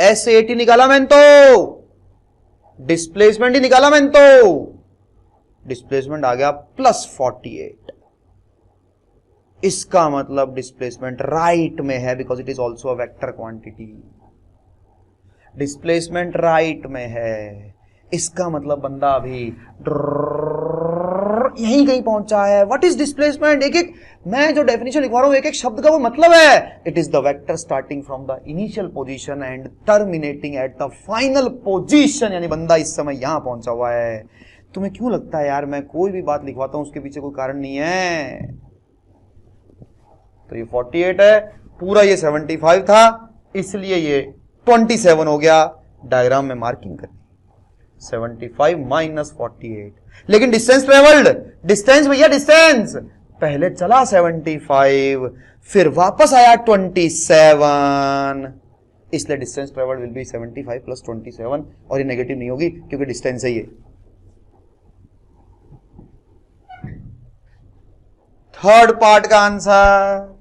SAT निकाला मैंने तो, डिस्प्लेसमेंट ही निकाला मैंने तो, डिस्प्लेसमेंट आ गया +48। इसका मतलब डिस्प्लेसमेंट राइट में है, because it is also a vector quantity. Displacement right में है, इसका मतलब बंदा अभी यहीं कहीं पहुंचा है। What is displacement? एक एक मैं जो डेफिनेशन लिखवा रहा हूं, एक एक शब्द का वो मतलब है। It is the vector starting from the initial position and terminating at the final position. यानी बंदा इस समय यहां पहुंचा हुआ है। तुम्हें क्यों लगता है यार मैं कोई भी बात लिखवाता हूं उसके पीछे कोई कारण नहीं है? तो ये 48 है, पूरा ये 75 था, इसलिए ये 27 हो गया। डायग्राम में मार्किंग करनी 75 - 48। लेकिन डिस्टेंस ट्रेवल्ड, डिस्टेंस भैया डिस्टेंस पहले चला 75, फिर वापस आया 27, इसलिए डिस्टेंस ट्रेवल्ड विल बी 75 + 27, और ये नेगेटिव नहीं होगी क्योंकि डिस्टेंस है ये। थर्ड पार्ट का आंसर,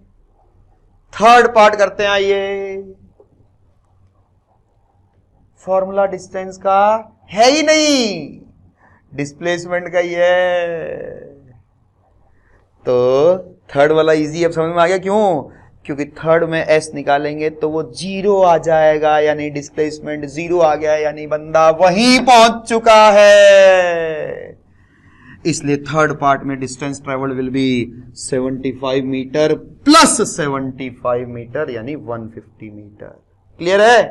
थर्ड पार्ट करते हैं। आइए, फॉर्मूला डिस्टेंस का है ही नहीं, डिस्प्लेसमेंट का ही है। तो थर्ड वाला इजी अब समझ में आ गया क्यों? क्योंकि थर्ड में एस निकालेंगे तो वो 0 आ जाएगा, यानी डिस्प्लेसमेंट 0 आ गया, यानी बंदा वहीं पहुंच चुका है। इसलिए थर्ड पार्ट में distance travelled will be 75 metre + 75 metre, यानी 150 मीटर। क्लियर है?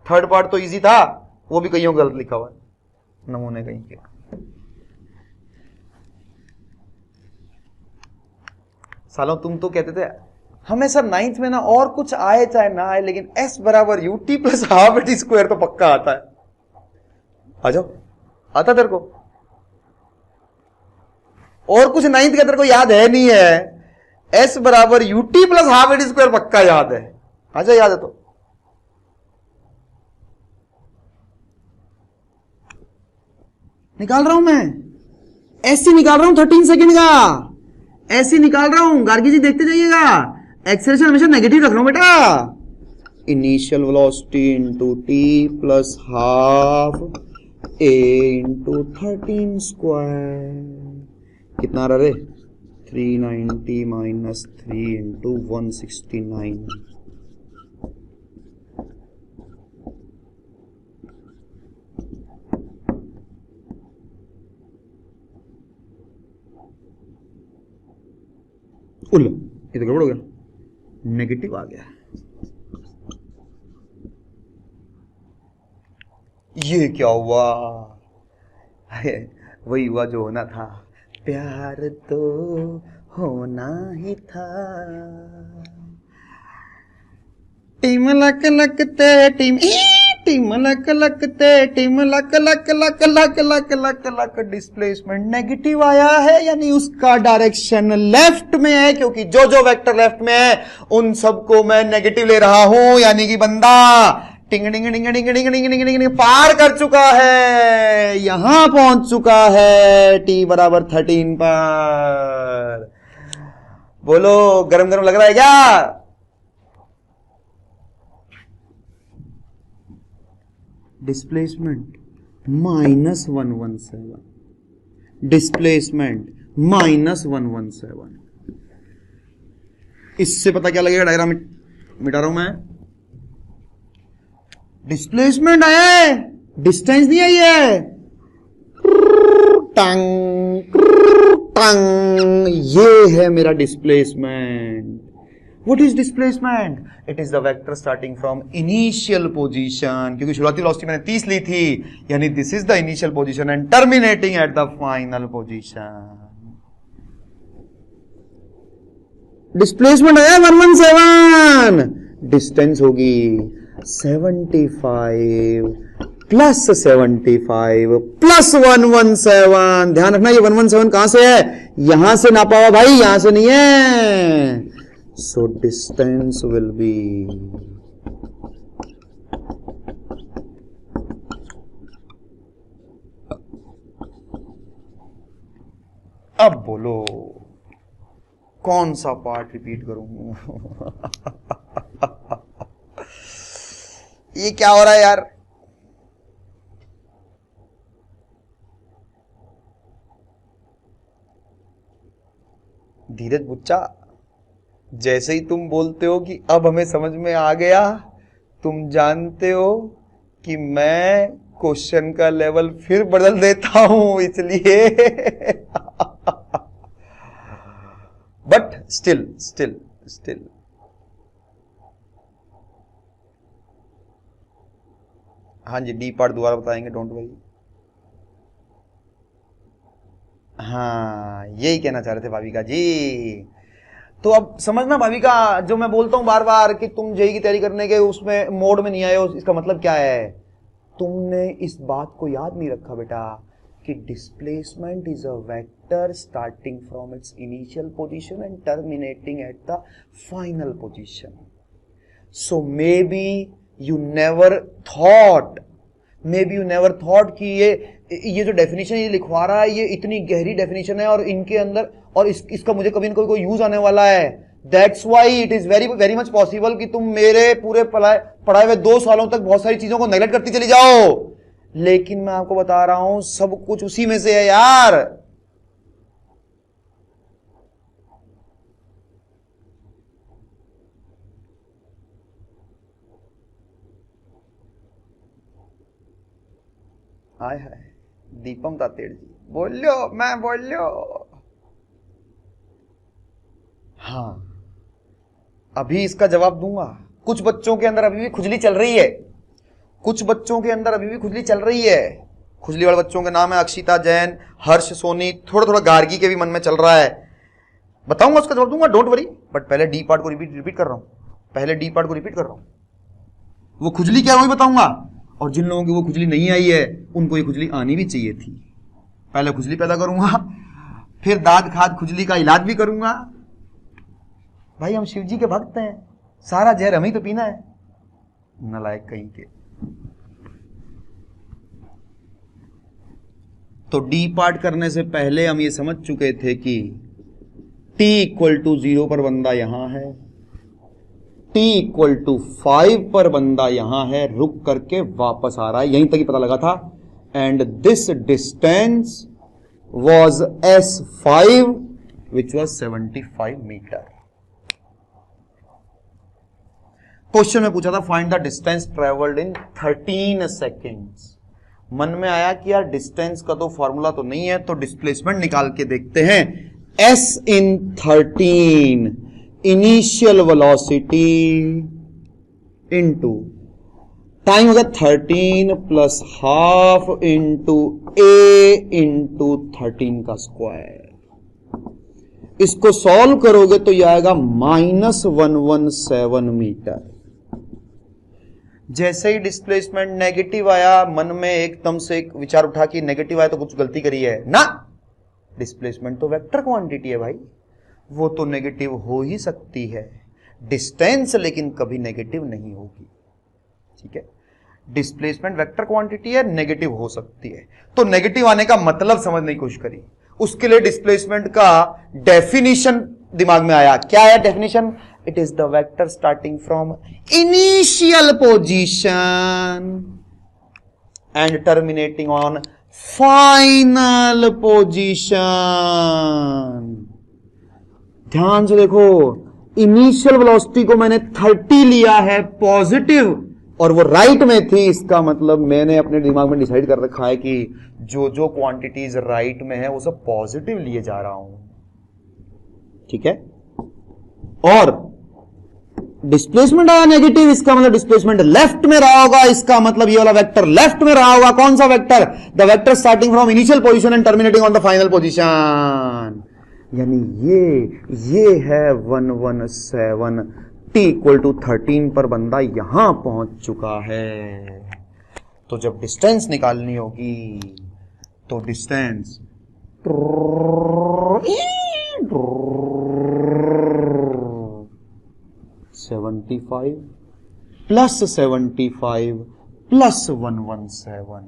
थर्ड पार्ट तो इजी था, वो भी कहीं गलत लिखा हुआ है, नमूने कहीं के। सालों तुम तो कहते थे हमें सर 9th में ना और कुछ आए चाहे ना आए, लेकिन S = UT + ½ तो पक्का आता है। आ जाओ, आता तेरे को? और कुछ 9th का तेरे को याद है नहीं है? S = UT + ½ पक्का याद है। आजा, याद है तो निकाल रहा हूं मैं, ऐसे निकाल रहा हूं 13 सेकंड का, ऐसे निकाल रहा हूं। गार्गी जी देखते जाइएगा, एक्सेलरेशन हमेशा नेगेटिव रख रहा हूं बेटा। इनिशियल वेलोसिटी × t + ½ a × 13² कितना आ रहा रे? 390 - 3 × 169। ये तो गड़बड़ हो गया, नेगेटिव आ गया। ये क्या हुआ? वही हुआ जो होना था, प्यार तो होना ही था। टीम लक लकते टीम टीम लक लकते टीम लक लक लक लक लक लक लक। डिस्प्लेसमेंट नेगेटिव आया है, यानी उसका डायरेक्शन लेफ्ट में है, क्योंकि जो जो वेक्टर लेफ्ट में है उन सबको मैं नेगेटिव ले रहा हूं, यानी कि बंदा टिंग डिंग डिंग डिंग डिंग डिंग डिंग डिंग पार कर चुका है, यहां पहुंच चुका है t = 13 पर। बोलो, गरम गरम लग रहा है क्या? Displacement -117, displacement -117। इससे पता क्या लगेगा? डायग्राम मिटा रहा हूं मैं। डिस्प्लेसमेंट आया है, डिस्टेंस नहीं आई है। टंग टंग, ये है मेरा displacement. What is displacement? It is the vector starting from initial position, क्योंकि शुरुआती वेलोसिटी मैंने 30 ली थी, यानी this is the initial position and terminating at the final position. Displacement आया 117, डिस्टेंस होगी 75 + 75 + 117। ध्यान रखना, ये 117 कहां से है? यहां से नापा हुआ भाई, यहां से नहीं है। So distance will be अब बोलो कौन सा पार्ट रिपीट करूं? ये क्या हो रहा है यार? धीरज बुच्चा, जैसे ही तुम बोलते हो कि अब हमें समझ में आ गया, तुम जानते हो कि मैं क्वेश्चन का लेवल फिर बदल देता हूं, इसलिए बट स्टिल स्टिल स्टिल हाँ जी, डी पार्ट दोबारा बताएंगे, डोंट वरी। हाँ, यही कहना चाह रहे थे भाविका जी। तो अब समझना भाविका, जो मैं बोलता हूं बार बार कि तुम जेई की तैयारी करने के उसमें मोड में नहीं आए हो, इसका मतलब क्या है? तुमने इस बात को याद नहीं रखा बेटा कि displacement is a vector starting from its initial position and terminating at the final position. So may be you never thought कि ये जो डेफिनेशन ये लिखवा रहा है, ये इतनी गहरी डेफिनेशन है और इनके अंदर, और इसका मुझे कभी न कभी कोई यूज आने वाला है। That's why it is very very much possible कि तुम मेरे पूरे पढ़ाए हुए 2 सालों तक बहुत सारी चीजों को नेगलेक्ट करती चली जाओ, लेकिन मैं आपको बता रहा हूं सब कुछ उसी में से है यार। हाय हाय, दीपम तातेड़ जी बोलो, मैं बोलो। हाँ, अभी इसका जवाब दूंगा। कुछ बच्चों के अंदर अभी भी खुजली चल रही है, कुछ बच्चों के अंदर अभी भी खुजली चल रही है। खुजली वाले बच्चों के नाम है अक्षिता जैन, हर्ष सोनी, थोड़ा थोड़ा गार्गी के भी मन में चल रहा है। बताऊंगा, उसका जवाब दूंगा, डोंट वरी। बट पहले डी पार्ट को रिपीट कर रहा हूं, पहले डी पार्ट को रिपीट कर रहा हूं। वो खुजली क्या है वही बताऊंगा, और जिन लोगों की वो खुजली नहीं आई है उनको ये खुजली आनी भी चाहिए थी। पहले खुजली पैदा करूंगा, फिर दाद खाद खुजली का इलाज भी करूंगा। भाई हम शिव जी के भक्त हैं, सारा जहर हमें ही तो पीना है, नालायक कहीं के। तो डी पार्ट करने से पहले हम ये समझ चुके थे कि t इक्वल टू 0 पर बंदा यहां है, t इक्वल टू 5 पर बंदा यहां है, रुक करके वापस आ रहा है, यहीं तक ही पता लगा था। And this distance was s5 which was 75 metre. Question में पूछा था find the distance travelled in 13 seconds. मन में आया कि यार डिस्टेंस का तो फॉर्मूला तो नहीं है, तो डिस्प्लेसमेंट निकाल के देखते हैं। s इन 13 इनिशियल वेलोसिटी इनटू टाइम होगा 13 plus half into a into 13 का स्क्वायर। इसको सॉल्व करोगे तो यह आएगा -117 मीटर। जैसे ही डिस्प्लेसमेंट नेगेटिव आया, मन में एकदम से एक विचार उठा कि नेगेटिव आया तो कुछ गलती करी है ना। डिस्प्लेसमेंट तो वेक्टर क्वांटिटी है भाई, वो तो नेगेटिव हो ही सकती है। डिस्टेंस लेकिन कभी नेगेटिव नहीं होगी, ठीक है। डिस्प्लेसमेंट वेक्टर क्वांटिटी है, नेगेटिव हो सकती है, तो नेगेटिव आने का मतलब समझने की कोशिश करी। उसके लिए डिस्प्लेसमेंट का डेफिनेशन दिमाग में आया। क्या है definition? It is the vector starting from initial position and terminating on final position. ध्यान से देखो, इनिशियल वेलोसिटी को मैंने 30 लिया है पॉजिटिव, और वो राइट में थी। इसका मतलब मैंने अपने दिमाग में डिसाइड कर रखा है कि जो जो क्वांटिटीज राइट में है वो सब पॉजिटिव लिए जा रहा हूं, ठीक है। और डिस्प्लेसमेंट आया नेगेटिव, इसका मतलब डिस्प्लेसमेंट लेफ्ट में रहा होगा, इसका मतलब ये वाला वेक्टर लेफ्ट में रहा होगा। कौन सा vector? The vector starting from initial position and terminating on the final position. यानी ये है 117। t इक्वल टू 13 पर बंदा यहां पहुंच चुका है। तो जब डिस्टेंस निकालनी होगी तो डिस्टेंस 75 प्लस 75 प्लस 117।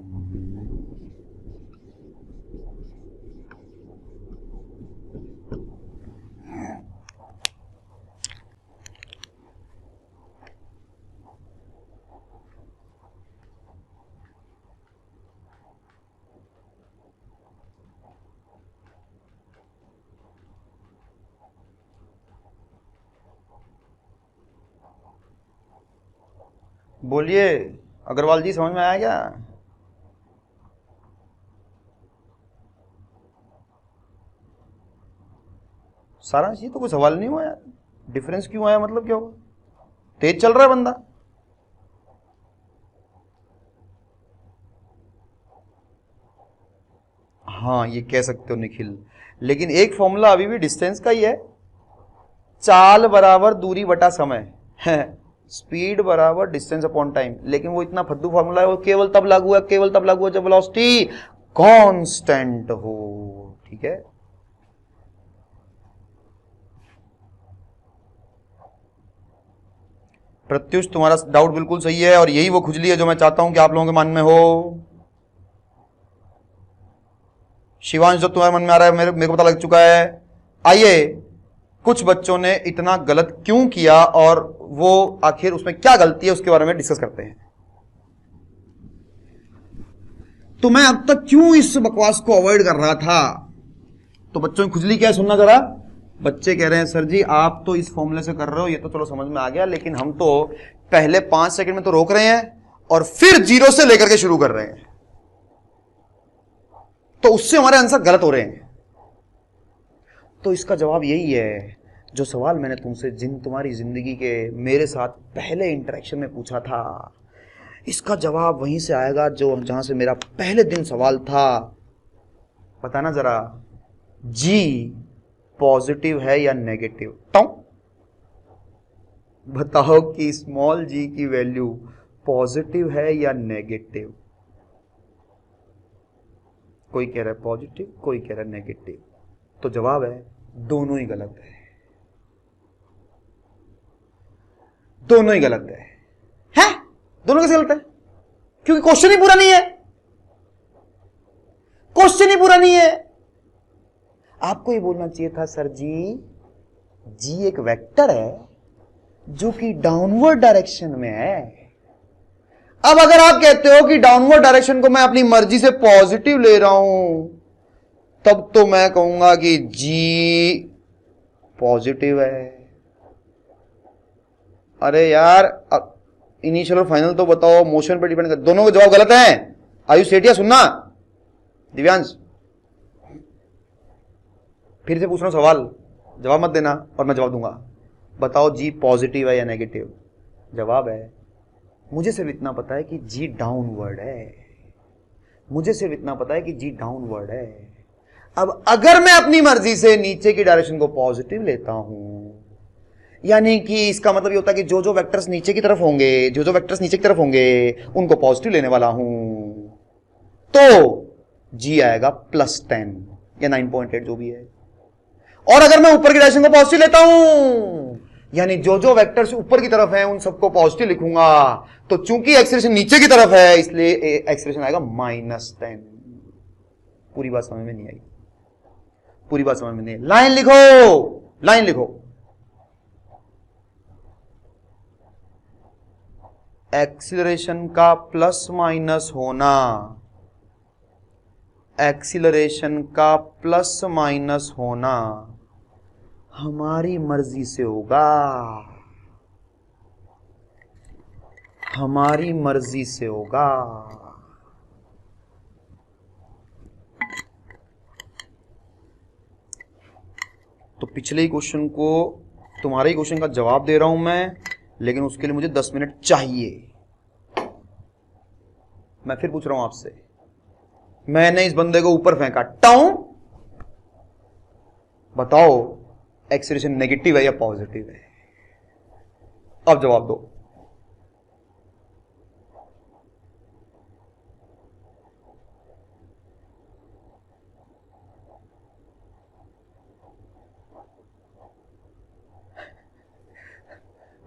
बोलिए अग्रवाल जी, समझ में आया क्या? सारांश, ये तो कोई सवाल नहीं हुआ यार। डिफरेंस क्यों आया, मतलब क्या हुआ? तेज चल रहा है बंदा। हाँ ये कह सकते हो निखिल, लेकिन एक फॉर्मूला अभी भी डिस्टेंस का ही है। चाल बराबर दूरी बटा समय है, स्पीड बराबर डिस्टेंस अपॉन टाइम। लेकिन वो इतना फद्दू फॉर्मूला है, वो केवल तब लागू है जब वेलोसिटी कांस्टेंट हो। ठीक है, प्रत्युष तुम्हारा डाउट बिल्कुल सही है, और यही वो खुजली है जो मैं चाहता हूं कि आप लोगों के मन में हो। शिवांश, जो तुम्हारे मन में आ रहा है मेरे को पता लग चुका है। आइए, कुछ बच्चों ने इतना गलत क्यों किया और वो आखिर उसमें क्या गलती है उसके बारे में डिस्कस करते हैं। तो मैं अब तक क्यों इस बकवास को अवॉइड कर रहा था? तो बच्चों की खुजली क्या है, सुनना जरा। बच्चे कह रहे हैं सर जी आप तो इस फॉर्मूले से कर रहे हो, ये तो चलो समझ में आ गया, लेकिन हम तो पहले 5 सेकंड में तो रोक रहे हैं और फिर 0 से लेकर के शुरू कर रहे हैं, तो उससे हमारे आंसर गलत हो रहे हैं। तो इसका जवाब यही है, जो सवाल मैंने तुमसे तुम्हारी जिंदगी के मेरे साथ पहले इंटरेक्शन में पूछा था, इसका जवाब वहीं से आएगा जहां से मेरा पहले दिन सवाल था। बताना जरा, जी पॉजिटिव है या नेगेटिव? बताओ कि स्मॉल जी की वैल्यू पॉजिटिव है या नेगेटिव? कोई कह रहा है पॉजिटिव, कोई कह रहा है नेगेटिव। तो जवाब है दोनों ही गलत है, दोनों ही गलत है। हैं? दोनों कैसे गलत है? क्योंकि क्वेश्चन ही पूरा नहीं है, क्वेश्चन ही पूरा नहीं है। आपको ये बोलना चाहिए था सर जी एक वेक्टर है जो कि डाउनवर्ड डायरेक्शन में है। अब अगर आप कहते हो कि डाउनवर्ड डायरेक्शन को मैं अपनी मर्जी से पॉजिटिव ले रहा हूं, तब तो मैं कहूंगा कि जी पॉजिटिव है। अरे यार, इनिशियल और फाइनल तो बताओ, मोशन पे डिपेंड कर, दोनों के जवाब गलत हैं। आयु सेठिया सुनना, दिव्यांश फिर से पूछ रहा हूं सवाल, जवाब मत देना और मैं जवाब दूंगा। बताओ जी पॉजिटिव है या नेगेटिव? जवाब है, मुझे सिर्फ इतना पता है कि जी डाउनवर्ड है, मुझे सिर्फ इतना पता है कि जी डाउनवर्ड है। अब अगर मैं अपनी मर्जी से नीचे की डायरेक्शन को पॉजिटिव लेता हूं, यानी कि इसका मतलब ये होता है कि जो वेक्टर्स नीचे की तरफ होंगे, जो वेक्टर्स नीचे की तरफ होंगे उनको पॉजिटिव लेने वाला हूं, तो जी आएगा +10 या 9.8 जो भी है। और अगर मैं ऊपर की डायरेक्शन को पॉजिटिव लेता हूं, यानी जो वेक्टर्स ऊपर की तरफ हैं उन सबको पॉजिटिव लिखूंगा, तो चूंकि एक्सेलरेशन नीचे की तरफ है इसलिए एक्सेलरेशन आएगा -10। पूरी बात समझ में नहीं आई? पूरी बात समझ में नहीं आई? लाइन लिखो, लाइन लिखो। एक्सीलरेशन का प्लस माइनस होना, एक्सीलरेशन का प्लस माइनस होना हमारी मर्जी से होगा, हमारी मर्जी से होगा। तो पिछले ही क्वेश्चन को, तुम्हारे ही क्वेश्चन का जवाब दे रहा हूं मैं, लेकिन उसके लिए मुझे 10 मिनट चाहिए। मैं फिर पूछ रहा हूं आपसे, मैंने इस बंदे को ऊपर फेंका, टाउ, बताओ एक्सीलरेशन नेगेटिव है या पॉजिटिव है? अब जवाब दो।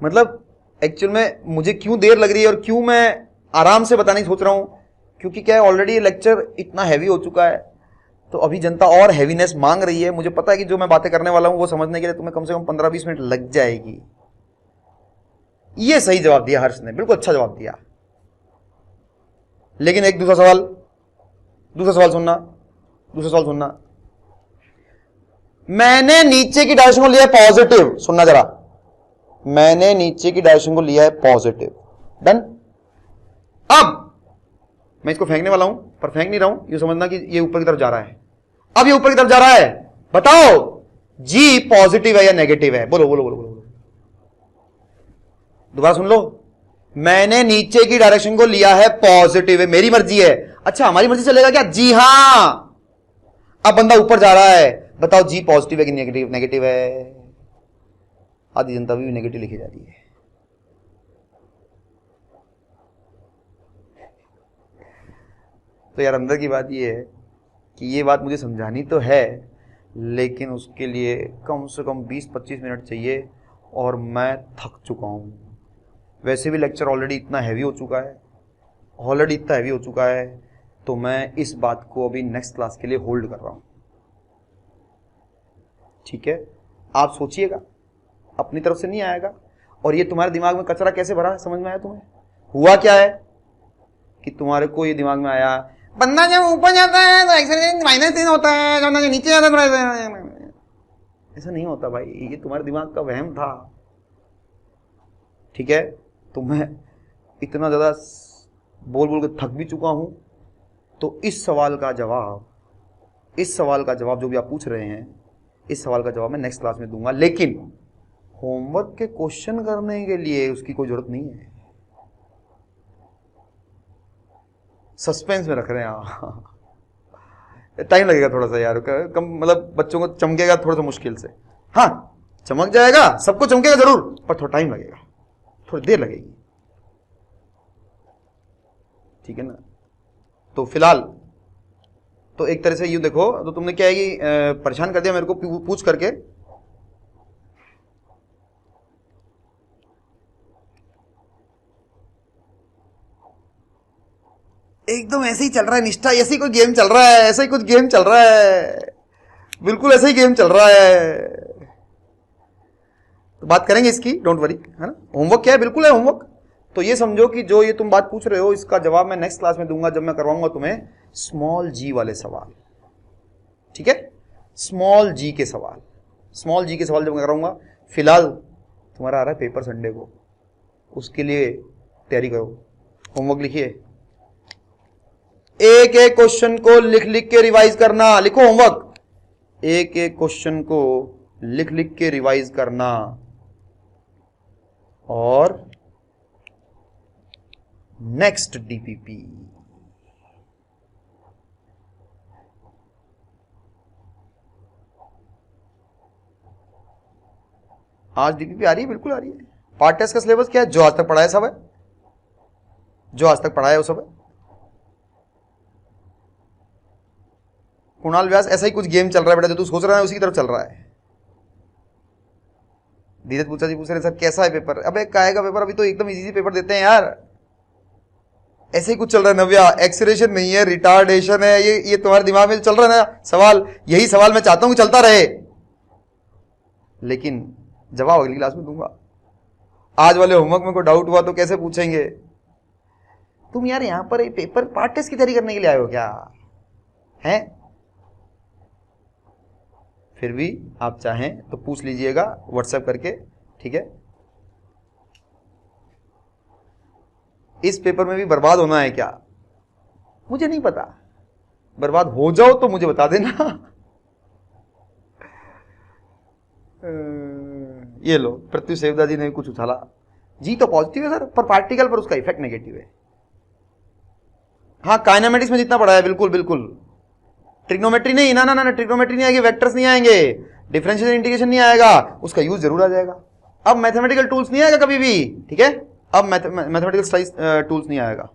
मतलब एक्चुअल में मुझे क्यों देर लग रही है और क्यों मैं आराम से बताने की सोच रहा हूं, क्योंकि क्या है, ऑलरेडी ये लेक्चर इतना हैवी हो चुका है, तो अभी जनता और हैवीनेस मांग रही है। मुझे पता है कि जो मैं बातें करने वाला हूं वो समझने के लिए तुम्हें कम से कम 15-20 मिनट लग जाएगी। ये सही जवाब दिया हर्ष ने, बिल्कुल अच्छा जवाब दिया। लेकिन एक दूसरा सवाल सुनना, दूसरा सवाल सुनना। मैंने नीचे की डायरेक्शन को लिया है पॉजिटिव, सुनना जरा, मैंने नीचे की डायरेक्शन को लिया है पॉजिटिव, डन। अब मैं इसको फेंकने वाला हूं, पर फेंक नहीं रहा हूं, ये समझना कि ये ऊपर की तरफ जा रहा है। अब ये ऊपर की तरफ जा रहा है, बताओ जी पॉजिटिव है या नेगेटिव है? बोलो बोलो बोलो बोलो, दोबारा सुन लो। मैंने नीचे की डायरेक्शन को लिया है पॉजिटिव है, मेरी मर्जी है। अच्छा हमारी मर्जी चलेगा क्या? जी हां। अब बंदा ऊपर जा रहा है, बताओ जी पॉजिटिव है कि नेगेटिव? नेगेटिव है। आधी जनता भी नेगेटिव लिखी जा रही है। तो यार अंदर की बात ये है कि ये बात मुझे समझानी तो है, लेकिन उसके लिए कम से कम 20-25 मिनट चाहिए और मैं थक चुका हूं। वैसे भी लेक्चर ऑलरेडी इतना हैवी हो चुका है, तो मैं इस बात को अभी नेक्स्ट क्लास के लिए होल्ड कर रहा हूं। ठीक है, आप सोचिएगा, अपनी तरफ से नहीं आएगा। और ये तुम्हारे दिमाग में कचरा कैसे भरा, समझ में आया तुम्हें? हुआ क्या है कि तुम्हारे को ये दिमाग में आया, बंदा जब ऊपर जाता है तो एक्सेलरेशन -3 होता है, जब नीचे जाता है तो ऐसा नहीं होता भाई, ये तुम्हारे दिमाग का वहम था। ठीक है, तो मैं इतना ज्यादा बोल बोल के थक भी चुका हूं। तो इस सवाल का जवाब जो भी आप पूछ रहे हैं, इस सवाल का जवाब मैं नेक्स्ट क्लास में दूंगा। लेकिन होमवर्क के क्वेश्चन करने के लिए उसकी कोई जरूरत नहीं है। सस्पेंस में रख रहे हैं आप। टाइम लगेगा थोड़ा सा यार, कम मतलब बच्चों को चमकेगा थोड़ा सा मुश्किल से। हाँ चमक जाएगा, सबको चमकेगा जरूर, पर थोड़ा टाइम लगेगा, थोड़ी देर लगेगी। ठीक है ना? तो फिलहाल तो एक तरह से यूं देखो, तो तुमने क्या है कि परेशान कर दिया मेरे को पूछ करके। एकदम ऐसे ही चल रहा है निष्ठा, ऐसे ही कोई गेम चल रहा है, ऐसा ही कुछ गेम चल रहा है, बिल्कुल ऐसा ही गेम चल रहा है। तो बात करेंगे इसकी, डोंट वरी, है ना? होमवर्क क्या है? बिल्कुल है होमवर्क। तो ये समझो कि जो ये तुम बात पूछ रहे हो, इसका जवाब मैं नेक्स्ट क्लास में दूंगा, जब मैं करवाऊंगा तुम्हें स्मॉल जी वाले सवाल। ठीक है, स्मॉल जी के सवाल जब मैं कराऊंगा। फिलहाल तुम्हारा आ रहा है पेपर संडे को, उसके लिए तैयारी करो, होमवर्क लिखिए, एक एक क्वेश्चन को लिख लिख के रिवाइज करना। लिखो होमवर्क, एक एक क्वेश्चन को लिख लिख के रिवाइज करना। और नेक्स्ट डीपीपी, आज डीपीपी आ रही है, बिल्कुल आ रही है। पार्ट टेस्ट का सिलेबस क्या है? जो आज तक पढ़ा है सब है, जो आज तक पढ़ा है वो सब है। कुणाल व्यास, ऐसा ही कुछ गेम चल रहा है बेटा, जो तू सोच रहा है उसी की तरफ चल रहा है। धीरज पूछा जी पूछ रहे सर कैसा है पेपर? अबे काहे का पेपर, अभी तो एकदम इजी पेपर देते हैं यार। ऐसे ही कुछ चल रहा है नव्या, एक्सीलरेशन नहीं है, रिटार्डेशन है, ये तुम्हारे दिमाग में चल रहा है ना सवाल, यही सवाल मैं चाहता हूं कि चलता रहे, लेकिन जवाब अगली क्लास में दूंगा। आज वाले होमवर्क में कोई डाउट हुआ तो कैसे पूछेंगे? तुम यार यहां पर पेपर पार्ट टेस्ट की तैयारी करने के लिए आए हो क्या? हैं? फिर भी आप चाहें तो पूछ लीजिएगा व्हाट्सएप करके। ठीक है, इस पेपर में भी बर्बाद होना है क्या? मुझे नहीं पता, बर्बाद हो जाओ तो मुझे बता देना। ये लो, पृथ्वी सेवदा जी ने कुछ उछाला जी, तो पॉजिटिव है सर, पर पार्टिकल पर उसका इफेक्ट नेगेटिव है। हाँ काइनेमेटिक्स में जितना पढ़ा है, बिल्कुल बिल्कुल। ट्रिग्नोमेट्री नहीं, ना ना ना, ट्रिग्नोमेट्री नहीं आएगी, वेक्टर्स नहीं आएंगे, डिफरेंशियल इंटीग्रेशन नहीं आएगा, उसका यूज जरूर आ जाएगा। अब मैथमेटिकल टूल्स नहीं आएगा कभी भी। ठीक है, अब मैथमेटिकल टूल्स नहीं आएगा।